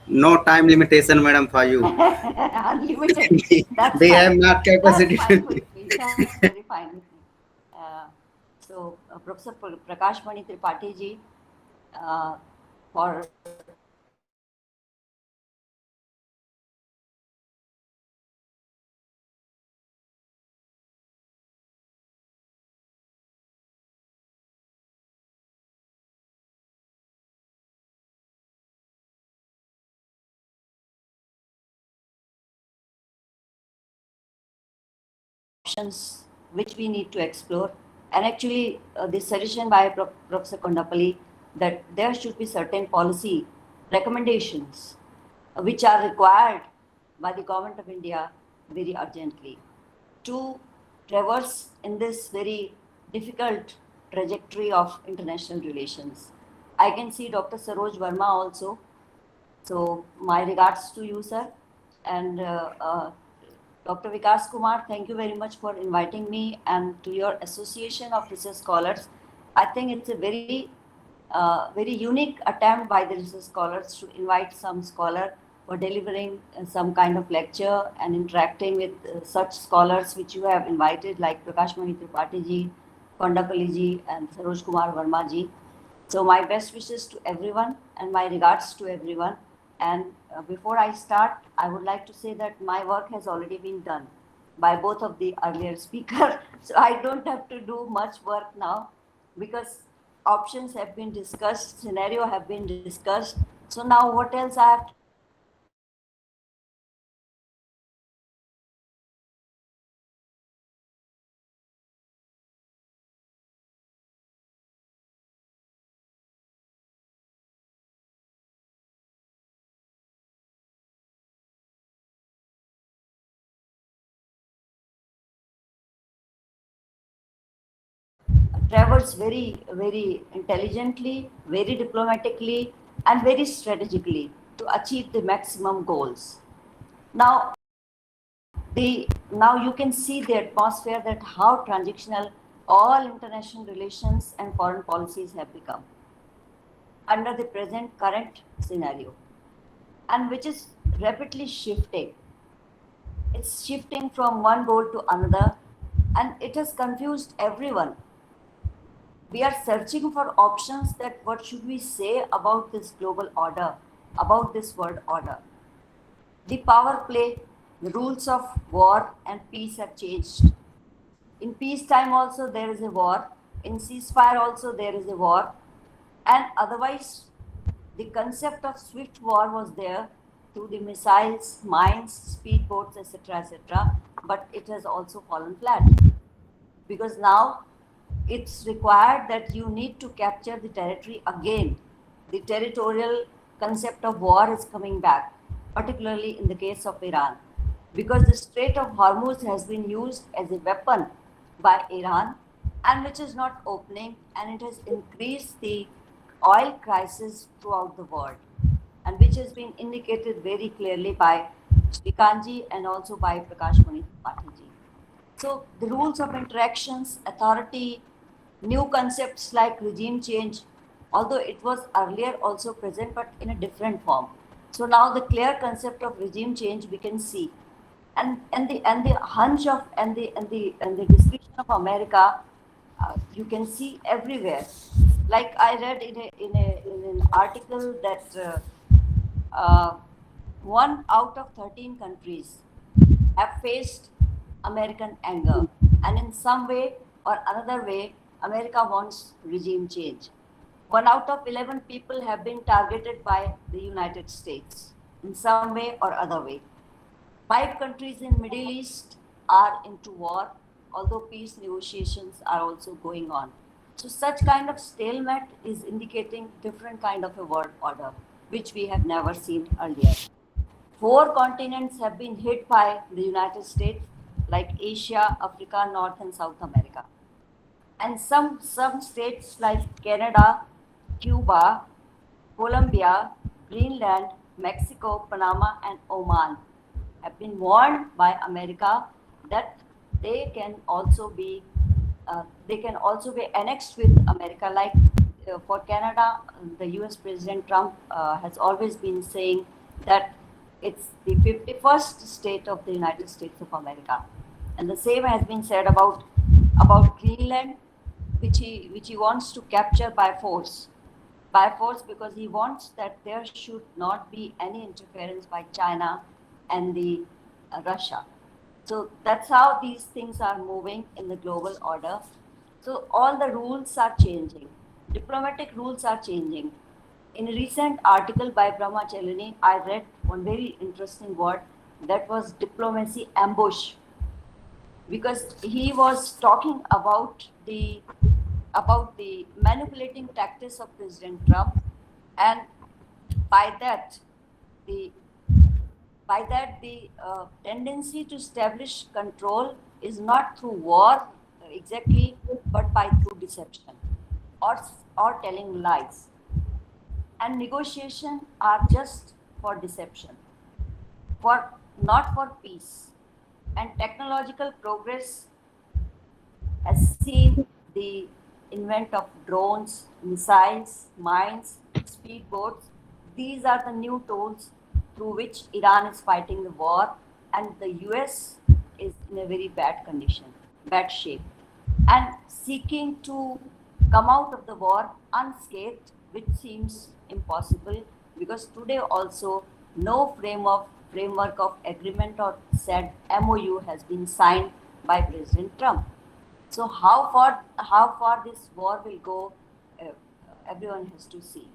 No time limitation, madam, for you. Unlimited. That's They fine. have not capacity. That's fine with me. That's very fine with me. So, Professor Prakash Mani Tripathi ji, for options which we need to explore. And actually, the suggestion by Professor Kondapalli that there should be certain policy recommendations which are required by the Government of India very urgently to traverse in this very difficult trajectory of international relations. I can see Dr. Saroj Verma also. So my regards to you, sir. And Dr. Vikas Kumar, thank you very much for inviting me and to your Association of Research Scholars. I think it's a very unique attempt by the research scholars to invite some scholar for delivering some kind of lecture and interacting with such scholars which you have invited, like Prakash Mani Tripathi ji, Kondapalli ji, and Saroj Kumar Verma ji. So my best wishes to everyone and my regards to everyone. And before I start, I would like to say that my work has already been done by both of the earlier speakers. So I don't have to do much work now because options have been discussed, scenario have been discussed. So now what else I have to traverse very intelligently, very diplomatically, and very strategically to achieve the maximum goals. Now you can see the atmosphere that how transactional all international relations and foreign policies have become under the present current scenario, and which is rapidly shifting. It's shifting from one goal to another, and it has confused everyone. We are searching for options that what should we say about this global order, about this world order. The power play, the rules of war and peace have changed. In peacetime also there is a war. In ceasefire also there is a war. And otherwise, the concept of swift war was there through the missiles, mines, speedboats, etc., etc. But it has also fallen flat because now it's required that you need to capture the territory again. The territorial concept of war is coming back, particularly in the case of Iran, because the Strait of Hormuz has been used as a weapon by Iran and which is not opening, and it has increased the oil crisis throughout the world, and which has been indicated very clearly by Srikanji and also by Prakash Mani Tripathi ji. So the rules of interactions, authority, new concepts like regime change, although it was earlier also present but in a different form. So now the clear concept of regime change we can see, and the hunch of and the description of America you can see everywhere. Like I read in an article that 1 out of 13 countries have faced American anger, and in some way or another way, America wants regime change. 1 out of 11 people have been targeted by the United States in some way or other way. 5 countries in Middle East are into war, although peace negotiations are also going on. So such kind of stalemate is indicating different kind of a world order, which we have never seen earlier. 4 continents have been hit by the United States, like Asia, Africa, North and South America. And some states like Canada, Cuba, Colombia, Greenland, Mexico, Panama and Oman have been warned by America that they can also be annexed with America. Like for Canada, the US President Trump has always been saying that it's the 51st state of the United States of America. And the same has been said about Greenland, which he wants to capture by force because he wants that there should not be any interference by China and the Russia. So that's how these things are moving in the global order. So all the rules are changing. Diplomatic rules are changing. In a recent article by Brahma Chelani, I read one very interesting word that was diplomacy ambush, because he was talking about the manipulating tactics of President Trump, and by that the tendency to establish control is not through war exactly, but by through deception or telling lies. and negotiation are just for deception, for not for peace. And technological progress has seen the invent of drones, missiles, mines, speedboats. These are the new tools through which Iran is fighting the war, and the US is in a very bad condition, bad shape, and seeking to come out of the war unscathed, which seems impossible because today also no framework of agreement or said MOU has been signed by President Trump. So how far this war will go, uh, everyone has to see.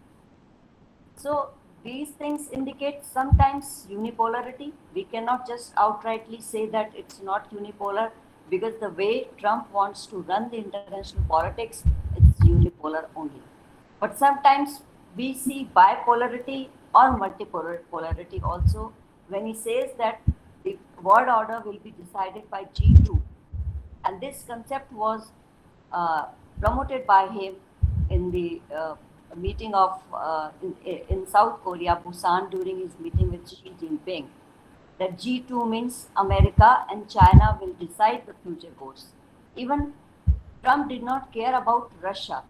So these things indicate sometimes unipolarity. We cannot just outrightly say that it's not unipolar because the way Trump wants to run the international politics, it's unipolar only. But sometimes we see bipolarity or multipolarity also when he says that the world order will be decided by G2. And this concept was promoted by him in the meeting of in South Korea, Busan, during his meeting with Xi Jinping. That G2 means America and China will decide the future course. Even Trump did not care about Russia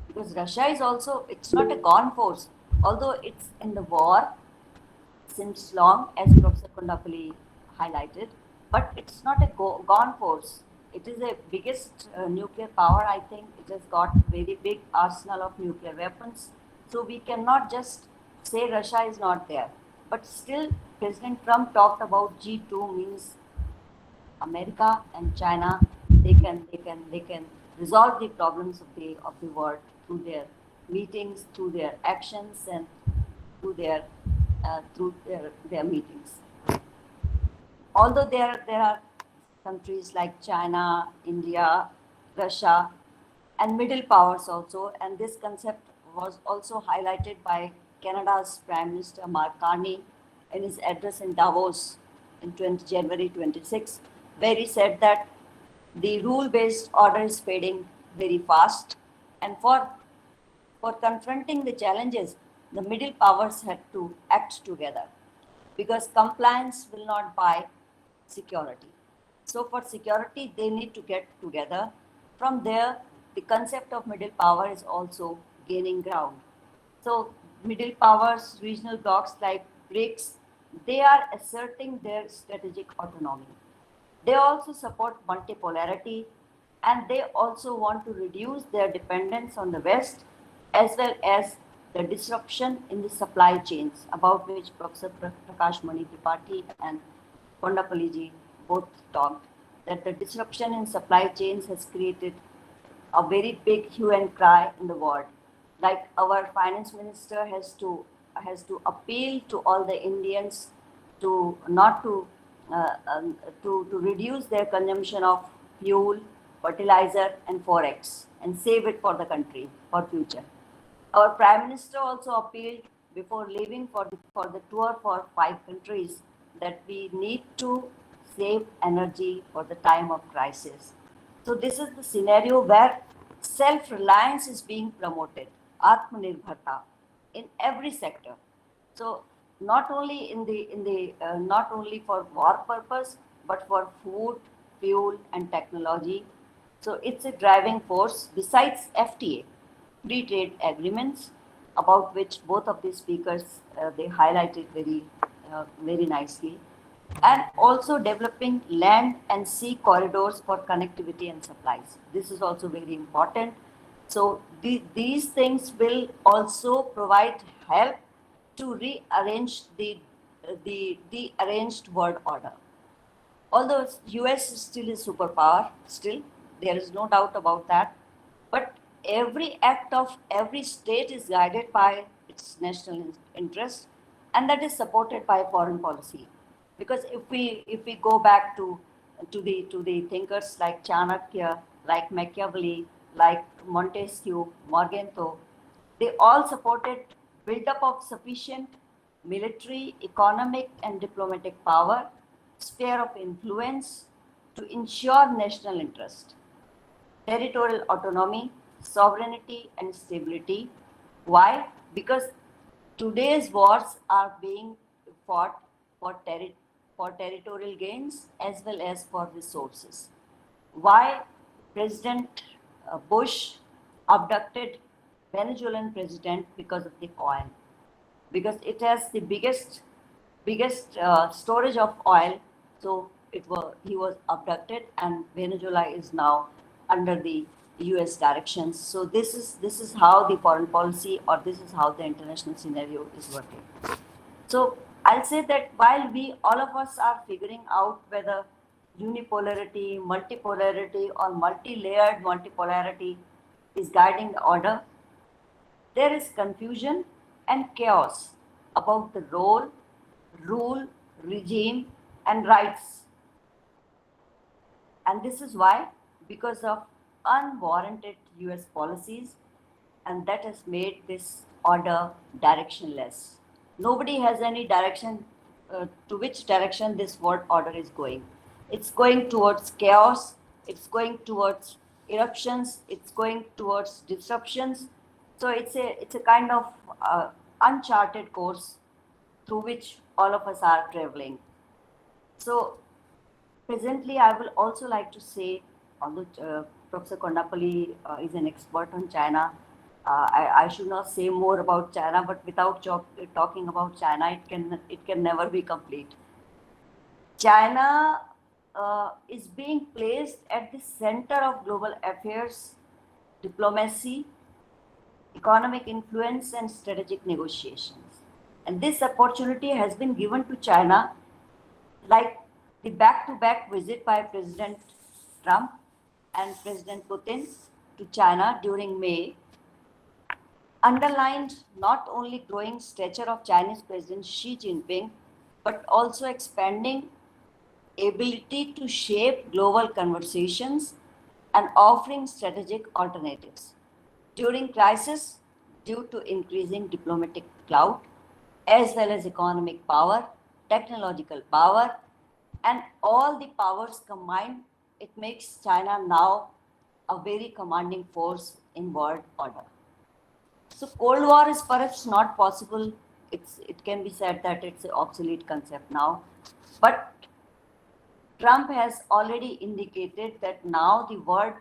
because Russia is also, it's not a gone force, although it's in the war since long, as Professor Kondapalli highlighted, but it's not a gone force. It is a biggest nuclear power. I think it has got very big arsenal of nuclear weapons. So we cannot just say Russia is not there. But still, President Trump talked about G2 means America and China. They can resolve the problems of the world through their meetings, through their actions, and through their meetings. Although there are countries like China, India, Russia, and middle powers also, and this concept was also highlighted by Canada's Prime Minister Mark Carney in his address in Davos in January 26, where he said that the rule-based order is fading very fast, and for confronting the challenges, the middle powers had to act together because compliance will not buy security. So for security, they need to get together. From there, the concept of middle power is also gaining ground. So middle powers, regional blocs like BRICS, they are asserting their strategic autonomy. They also support multipolarity, and they also want to reduce their dependence on the West, as well as the disruption in the supply chains, about which Professor Prakash Mani Tripathi and Kondapalli ji both talked, that the disruption in supply chains has created a very big hue and cry in the world. Like our finance minister has to appeal to all the Indians to not to reduce their consumption of fuel, fertilizer, and forex, and save it for the country for future. Our Prime Minister also appealed before leaving for the tour for 5 countries that we need to save energy for the time of crisis. So this is the scenario where self-reliance is being promoted, Atmanirbharta, in every sector. So not only not only for war purpose, but for food, fuel, and technology. So it's a driving force besides FTA, free trade agreements, about which both of the speakers they highlighted very nicely, and also developing land and sea corridors for connectivity and supplies. This is also very important. So these things will also provide help to rearrange the arranged world order. Although US is still a superpower, still there is no doubt about that, but every act of every state is guided by its national interest, and that is supported by foreign policy. Because if we go back to the thinkers like Chanakya, like Machiavelli, like Montesquieu, Morgenthau, they all supported build-up of sufficient military, economic, and diplomatic power, sphere of influence to ensure national interest, territorial autonomy, sovereignty, and stability. Why? because today's wars are being fought for, for territorial gains as well as for resources. Why President Bush abducted Venezuelan president? Because of the oil, because it has the biggest storage of oil. So he was abducted, and Venezuela is now under the US directions. So this is how the foreign policy, or this is how the international scenario is working. So I'll say that while all of us are figuring out whether unipolarity, multipolarity, or multi-layered multipolarity is guiding the order, there is confusion and chaos about the role, rule, regime, and rights. And this is why, because of unwarranted US policies, and that has made this order directionless. Nobody has any direction to which direction this world order is going. It's going towards chaos, it's going towards eruptions, it's going towards disruptions. So it's a kind of uncharted course through which all of us are traveling. So presently, I will also like to say, although Professor Kondapalli is an expert on China, I should not say more about China, but without talking about China, it can never be complete. China is being placed at the center of global affairs, diplomacy, economic influence, and strategic negotiations. And this opportunity has been given to China, like the back-to-back visit by President Trump and President Putin to China during May, underlined not only growing stature of Chinese President Xi Jinping, but also expanding ability to shape global conversations and offering strategic alternatives. During crisis, due to increasing diplomatic clout, as well as economic power, technological power, and all the powers combined, it makes China now a very commanding force in world order. So Cold War is perhaps not possible. It can be said that it's an obsolete concept now. But Trump has already indicated that now the world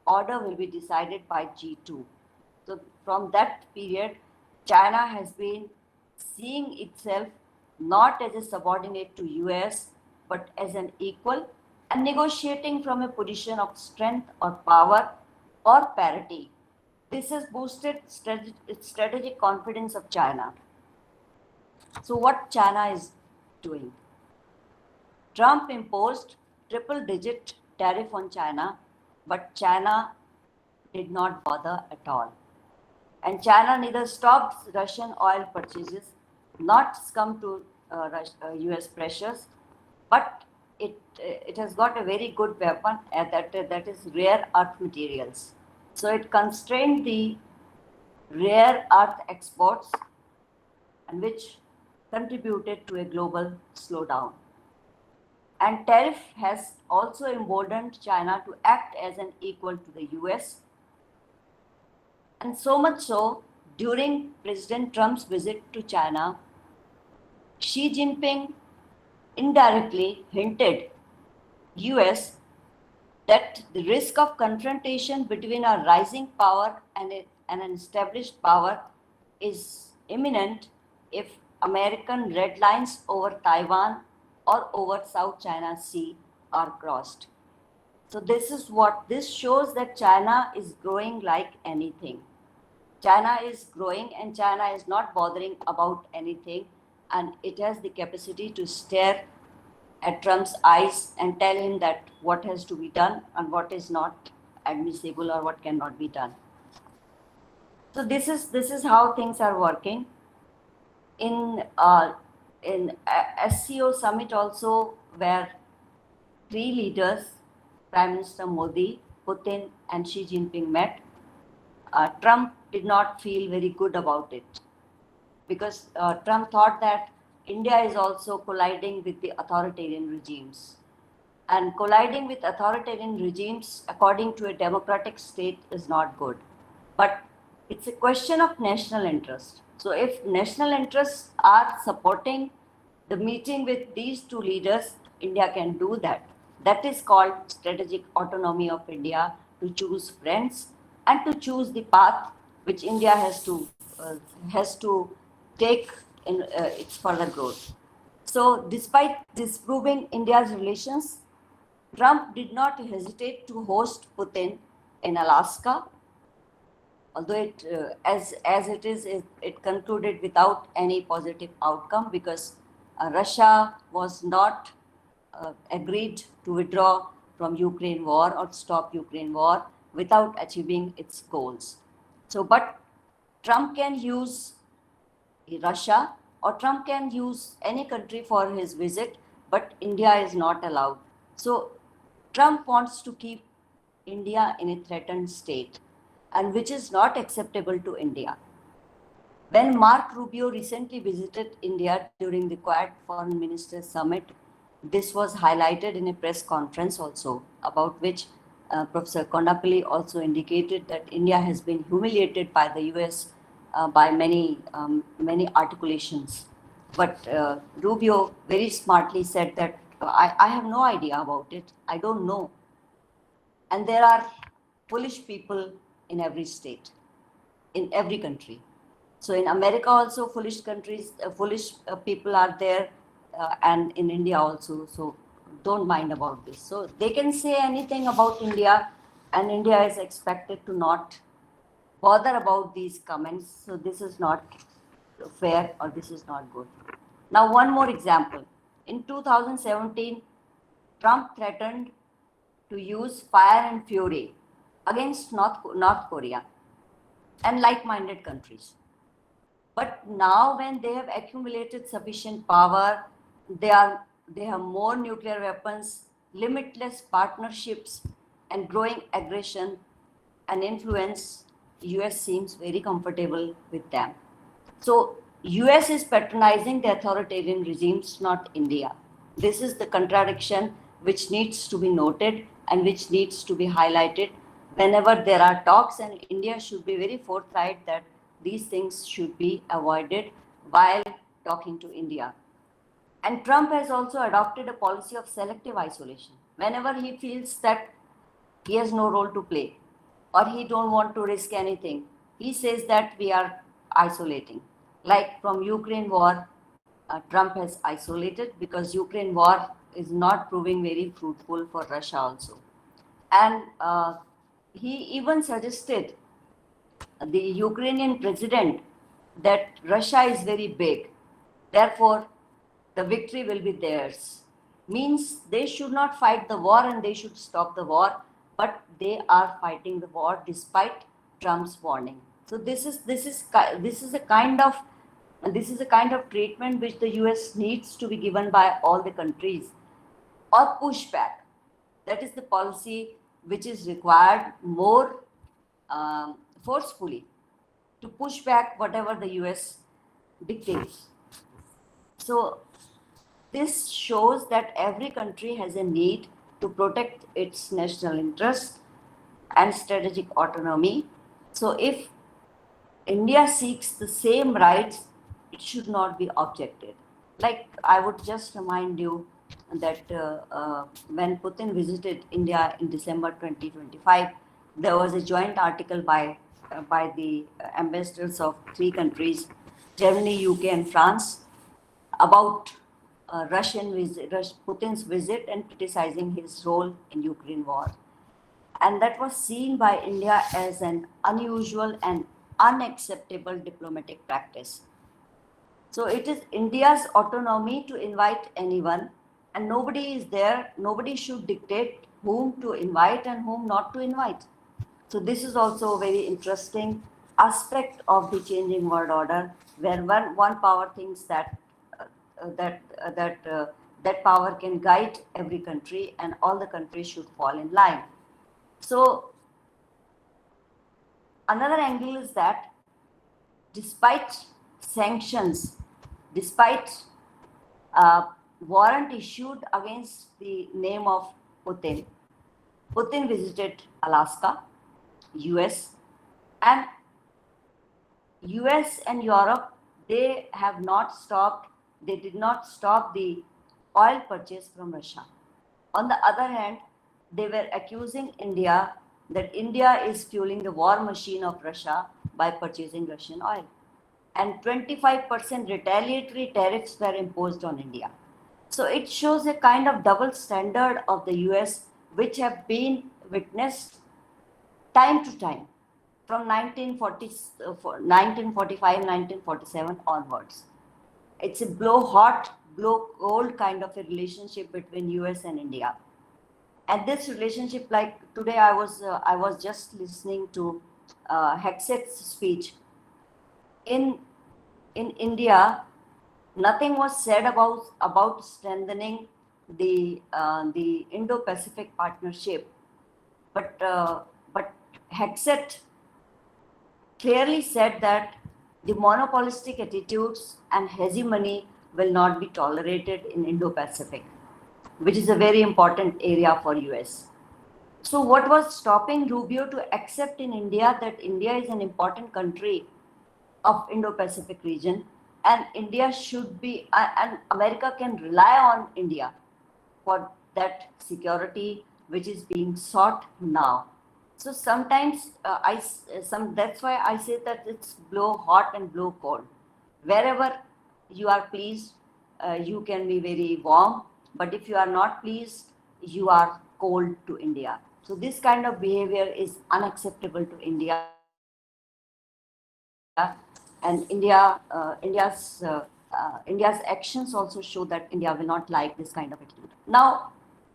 order will be decided by G2. So from that period, China has been seeing itself not as a subordinate to US, but as an equal, and negotiating from a position of strength or power or parity. This has boosted strategic confidence of China. So what China is doing? Trump imposed triple-digit tariff on China, but China did not bother at all. And China neither stopped Russian oil purchases, not succumbed to US pressures, but it has got a very good weapon that is rare earth materials. So it constrained the rare earth exports, and which contributed to a global slowdown. And tariff has also emboldened China to act as an equal to the US. And so much so, during President Trump's visit to China, Xi Jinping indirectly hinted US that the risk of confrontation between a rising power and an established power is imminent if American red lines over Taiwan or over South China Sea are crossed. So this shows that China is growing like anything. China is growing, and China is not bothering about anything, and it has the capacity to stare at Trump's eyes and tell him that what has to be done and what is not admissible or what cannot be done. So this is how things are working. In SCO summit also, where three leaders, Prime Minister Modi, Putin, and Xi Jinping met, Trump did not feel very good about it, because Trump thought that India is also colliding with the authoritarian regimes. And colliding with authoritarian regimes, according to a democratic state, is not good. But it's a question of national interest. So if national interests are supporting the meeting with these two leaders, India can do that. That is called strategic autonomy of India, to choose friends and to choose the path which India has to take in its further growth. So despite disproving India's relations, Trump did not hesitate to host Putin in Alaska, although as it is, it concluded without any positive outcome, because Russia was not agreed to withdraw from Ukraine war or stop Ukraine war without achieving its goals. So, but Trump can use Russia, or Trump can use any country for his visit, but India is not allowed. So Trump wants to keep India in a threatened state, and which is not acceptable to India. When Mark Rubio recently visited India during the Quad Foreign Ministers Summit, this was highlighted in a press conference also, about which Professor Kondapalli also indicated that India has been humiliated by the US by many articulations. But Rubio very smartly said that I have no idea about it. I don't know. And there are foolish people in every state, in every country. So in America also, foolish people are there, and in India also. So don't mind about this. So they can say anything about India, and India is expected to not bother about these comments. So this is not fair, or this is not good. Now, one more example. In 2017, Trump threatened to use fire and fury against North Korea and like-minded countries. But now, when they have accumulated sufficient power, they have more nuclear weapons, limitless partnerships, and growing aggression and influence, US seems very comfortable with them. So US is patronizing the authoritarian regimes, not India. This is the contradiction which needs to be noted and which needs to be highlighted whenever there are talks, and India should be very forthright that these things should be avoided while talking to India. And Trump has also adopted a policy of selective isolation. Whenever he feels that he has no role to play, or he don't want to risk anything, he says that we are isolating. Like from Ukraine war, Trump has isolated, because Ukraine war is not proving very fruitful for Russia also. And he even suggested the Ukrainian president that Russia is very big, therefore the victory will be theirs. Means they should not fight the war and they should stop the war, but they are fighting the war despite Trump's warning. So this is a kind of treatment which the US needs to be given by all the countries, or pushback. That is the policy which is required more forcefully to push back whatever the US dictates. So this shows that every country has a need to protect its national interest and strategic autonomy. So if India seeks the same rights, it should not be objected. Like, I would just remind you that when Putin visited India in December 2025, there was a joint article by the ambassadors of 3 countries, Germany, UK, and France, about Putin's visit and criticizing his role in Ukraine war. And that was seen by India as an unusual and unacceptable diplomatic practice. So it is India's autonomy to invite anyone, and nobody is there, nobody should dictate whom to invite and whom not to invite. So this is also a very interesting aspect of the changing world order, where one power thinks that that power can guide every country and all the countries should fall in line. So another angle is that despite sanctions, despite warrant issued against the name of Putin visited Alaska, US, and US and Europe, they did not stop the oil purchase from Russia. On the other hand, they were accusing India that India is fueling the war machine of Russia by purchasing Russian oil. And 25% retaliatory tariffs were imposed on India. So it shows a kind of double standard of the US, which have been witnessed time to time from 1945, 1947 onwards. It's a blow hot, blow cold kind of a relationship between US and India. And this relationship, like today, I was just listening to Hexet's speech. In India, nothing was said about strengthening the Indo-Pacific partnership, but Hexet clearly said that the monopolistic attitudes and hegemony will not be tolerated in Indo-Pacific, which is a very important area for US. So what was stopping Rubio to accept in India that India is an important country of Indo-Pacific region, and India should be, and America can rely on India for that security which is being sought now. So sometimes that's why I say that it's blow hot and blow cold. Wherever you are pleased, you can be very warm, but if you are not pleased, you are cold to India. So this kind of behavior is unacceptable to India. And India's actions also show that India will not like this kind of attitude. Now,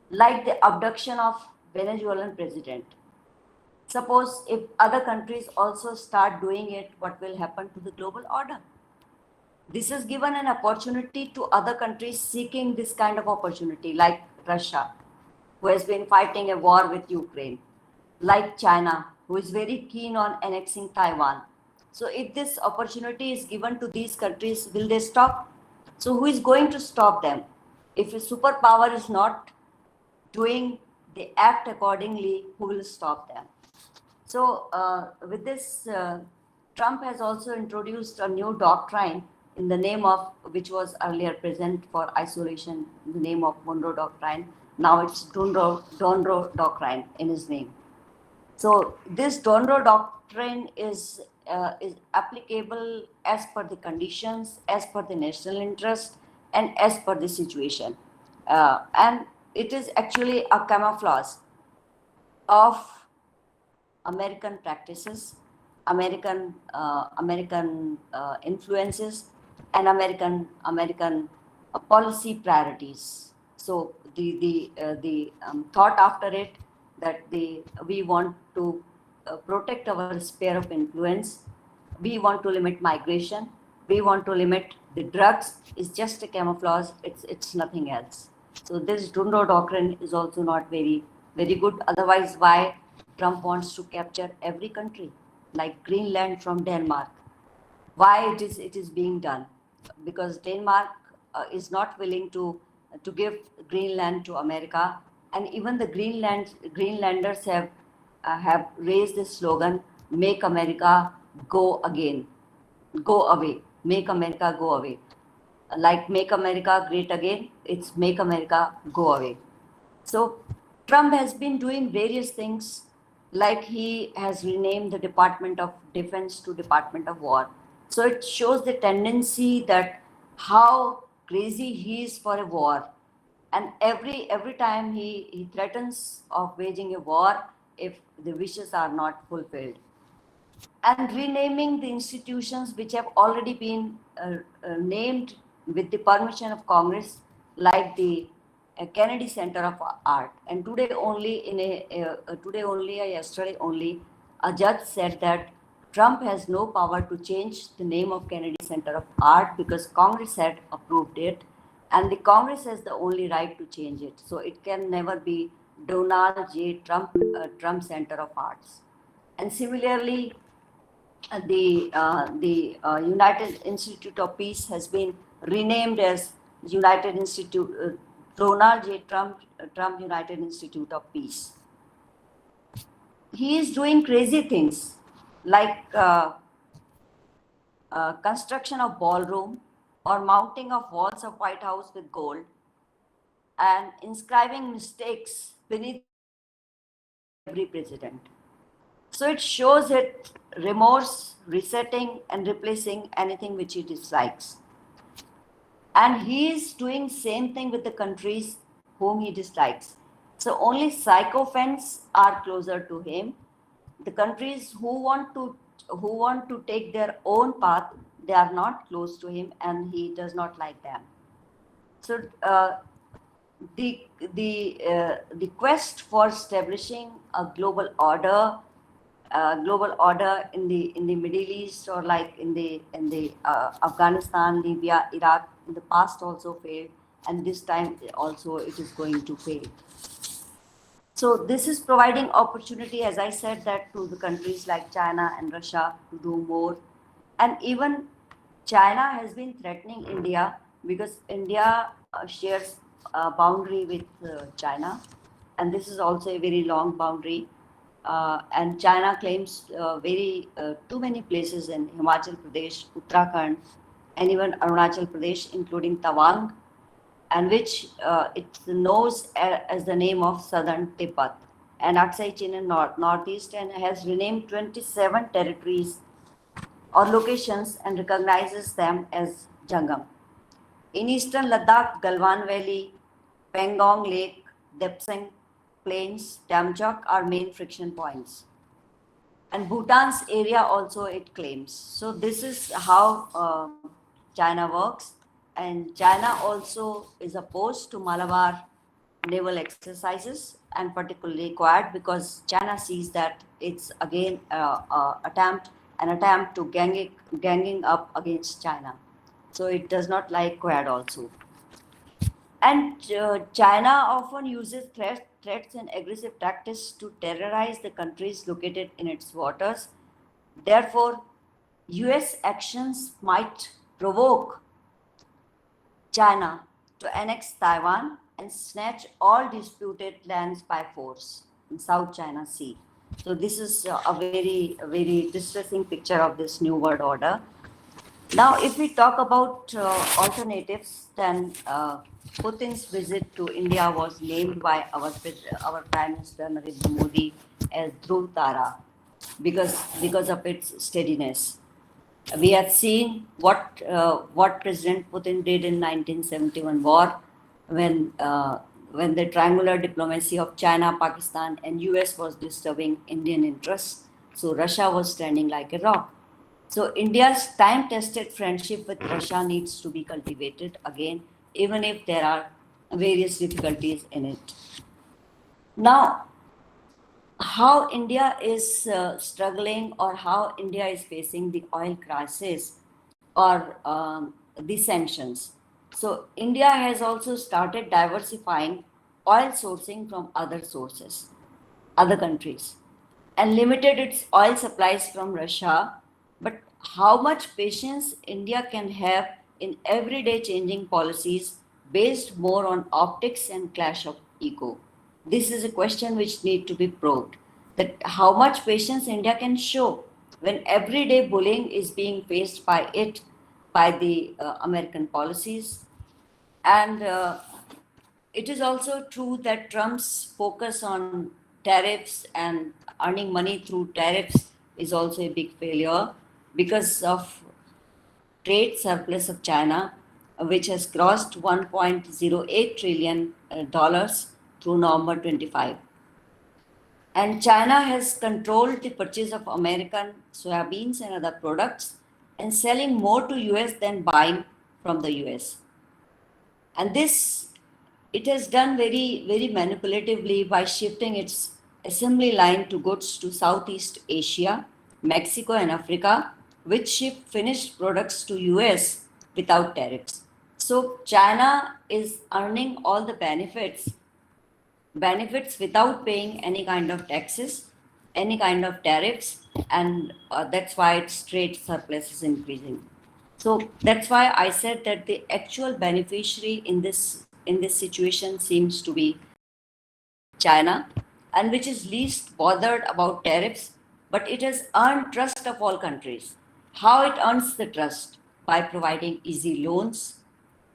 like the abduction of Venezuelan president, suppose if other countries also start doing it, what will happen to the global order? This has given an opportunity to other countries seeking this kind of opportunity, like Russia, who has been fighting a war with Ukraine, like China, who is very keen on annexing Taiwan. So if this opportunity is given to these countries, will they stop? So who is going to stop them? If a superpower is not doing the act accordingly, who will stop them? So with this, Trump has also introduced a new doctrine in the name of, which was earlier present for isolation, the name of Monroe Doctrine. Now it's Donroe Doctrine in his name. So this Donroe Doctrine is applicable as per the conditions, as per the national interest, and as per the situation. And it is actually a camouflage of American practices, American influences, and American policy priorities. So the thought after it that we want to protect our sphere of influence, we want to limit migration, we want to limit the drugs, is just a camouflage. It's nothing else. So this Donroe Doctrine is also not very good. Otherwise, why Trump wants to capture every country, like Greenland from Denmark? Why it is being done? Because Denmark is not willing to give Greenland to America, and even the Greenlanders have raised this slogan: "Make America go away." Make America go away. Like Make America Great Again, it's Make America Go Away. So Trump has been doing various things, like he has renamed the Department of Defense to Department of War. So it shows the tendency that how crazy he is for a war. And every time he threatens of waging a war if the wishes are not fulfilled. And renaming the institutions which have already been named with the permission of Congress, like the Kennedy Center of Art. And yesterday only, a judge said that Trump has no power to change the name of Kennedy Center of Art because Congress had approved it, and the Congress has the only right to change it. So it can never be Donald J. Trump Center of Arts. And similarly, the United Institute of Peace has been renamed as Donald J. Trump United Institute of Peace. He is doing crazy things, like construction of ballroom or mounting of walls of White House with gold, and inscribing mistakes beneath every president. So it shows it remorse, resetting and replacing anything which he dislikes. And he is doing same thing with the countries whom he dislikes. So only sycophants are closer to him. The countries who want to take their own path, they are not close to him, and he does not like them. So the quest for establishing a global order in the Middle East, or like in the Afghanistan, Libya, Iraq, in the past also failed, and this time also it is going to fail. So this is providing opportunity, as I said, that to the countries like China and Russia to do more. And even China has been threatening India, because India shares a boundary with China, and this is also a very long boundary. And China claims too many places in Himachal Pradesh, Uttarakhand, and even Arunachal Pradesh, including Tawang, and which it knows as the name of Southern Tibet, and Aksai Chin in Northeast, and has renamed 27 territories or locations and recognizes them as Jangam. In eastern Ladakh, Galwan Valley, Pangong Lake, Depsang Plains, Tamchok are main friction points. And Bhutan's area also it claims. So this is how China works. And China also is opposed to Malabar naval exercises, and particularly Quad, because China sees that it's again an attempt to ganging up against China. So it does not like Quad also. And China often uses threats and aggressive tactics to terrorize the countries located in its waters. Therefore, US actions might provoke China to annex Taiwan and snatch all disputed lands by force in South China Sea. So this is a very distressing picture of this new world order. Now, if we talk about alternatives, then Putin's visit to India was named by our Prime Minister Narendra Modi as Dhruv Tara because of its steadiness. We have seen what President Putin did in 1971 war, when the triangular diplomacy of China, Pakistan, and US was disturbing Indian interests. So Russia was standing like a rock. So India's time-tested friendship with Russia needs to be cultivated again, even if there are various difficulties in it. Now, how India is struggling, or how India is facing the oil crisis or the sanctions. So India has also started diversifying oil sourcing from other sources, other countries, and limited its oil supplies from Russia. But how much patience India can have in everyday changing policies based more on optics and clash of ego? This is a question which needs to be probed, that how much patience India can show when everyday bullying is being faced by the American policies. And it is also true that Trump's focus on tariffs and earning money through tariffs is also a big failure because of trade surplus of China, which has crossed $1.08 trillion through November 25. And China has controlled the purchase of American soybeans and other products and selling more to US than buying from the US. And this, it has done very, very manipulatively by shifting its assembly line to goods to Southeast Asia, Mexico, and Africa, which ship finished products to US without tariffs. So China is earning all the benefits without paying any kind of taxes, any kind of tariffs, and that's why its trade surplus is increasing. So that's why I said that the actual beneficiary in this situation seems to be China, and which is least bothered about tariffs, but it has earned trust of all countries. how it earns the trust by providing easy loans,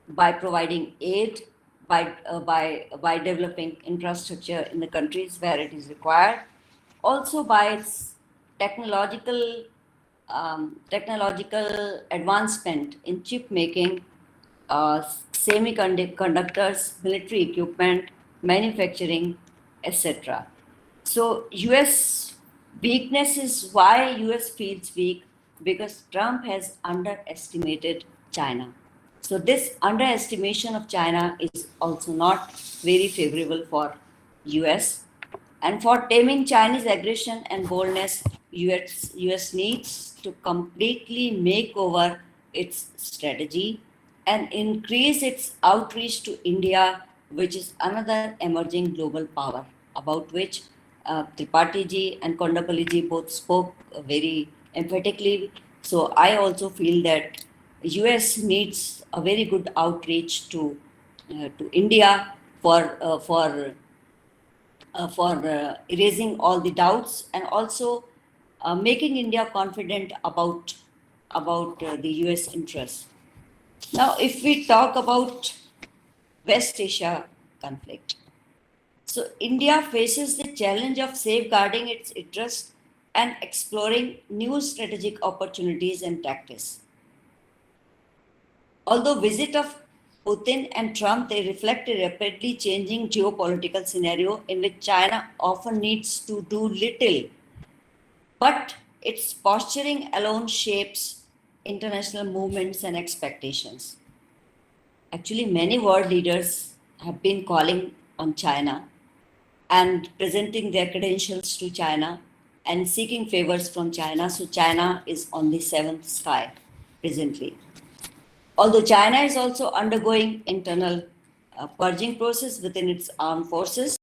by providing aid, by developing infrastructure in the countries where it is required, also by its technological advancement in chip making, semiconductors, military equipment, manufacturing, etc. So US weakness is why US feels weak, because Trump has underestimated China. So this underestimation of China is also not very favorable for US. And for taming Chinese aggression and boldness, US needs to completely make over its strategy and increase its outreach to India, which is another emerging global power, about which Tripathi ji and Kondapalli ji both spoke very emphatically. So I also feel that US needs a very good outreach to India for erasing all the doubts and also making India confident about the US interests. Now, if we talk about West Asia conflict, so India faces the challenge of safeguarding its interests and exploring new strategic opportunities and tactics. Although visit of Putin and Trump, they reflect a rapidly changing geopolitical scenario in which China often needs to do little, but its posturing alone shapes international movements and expectations. Actually, many world leaders have been calling on China and presenting their credentials to China and seeking favors from China. So China is on the seventh sky presently. Although China is also undergoing internal purging process within its armed forces,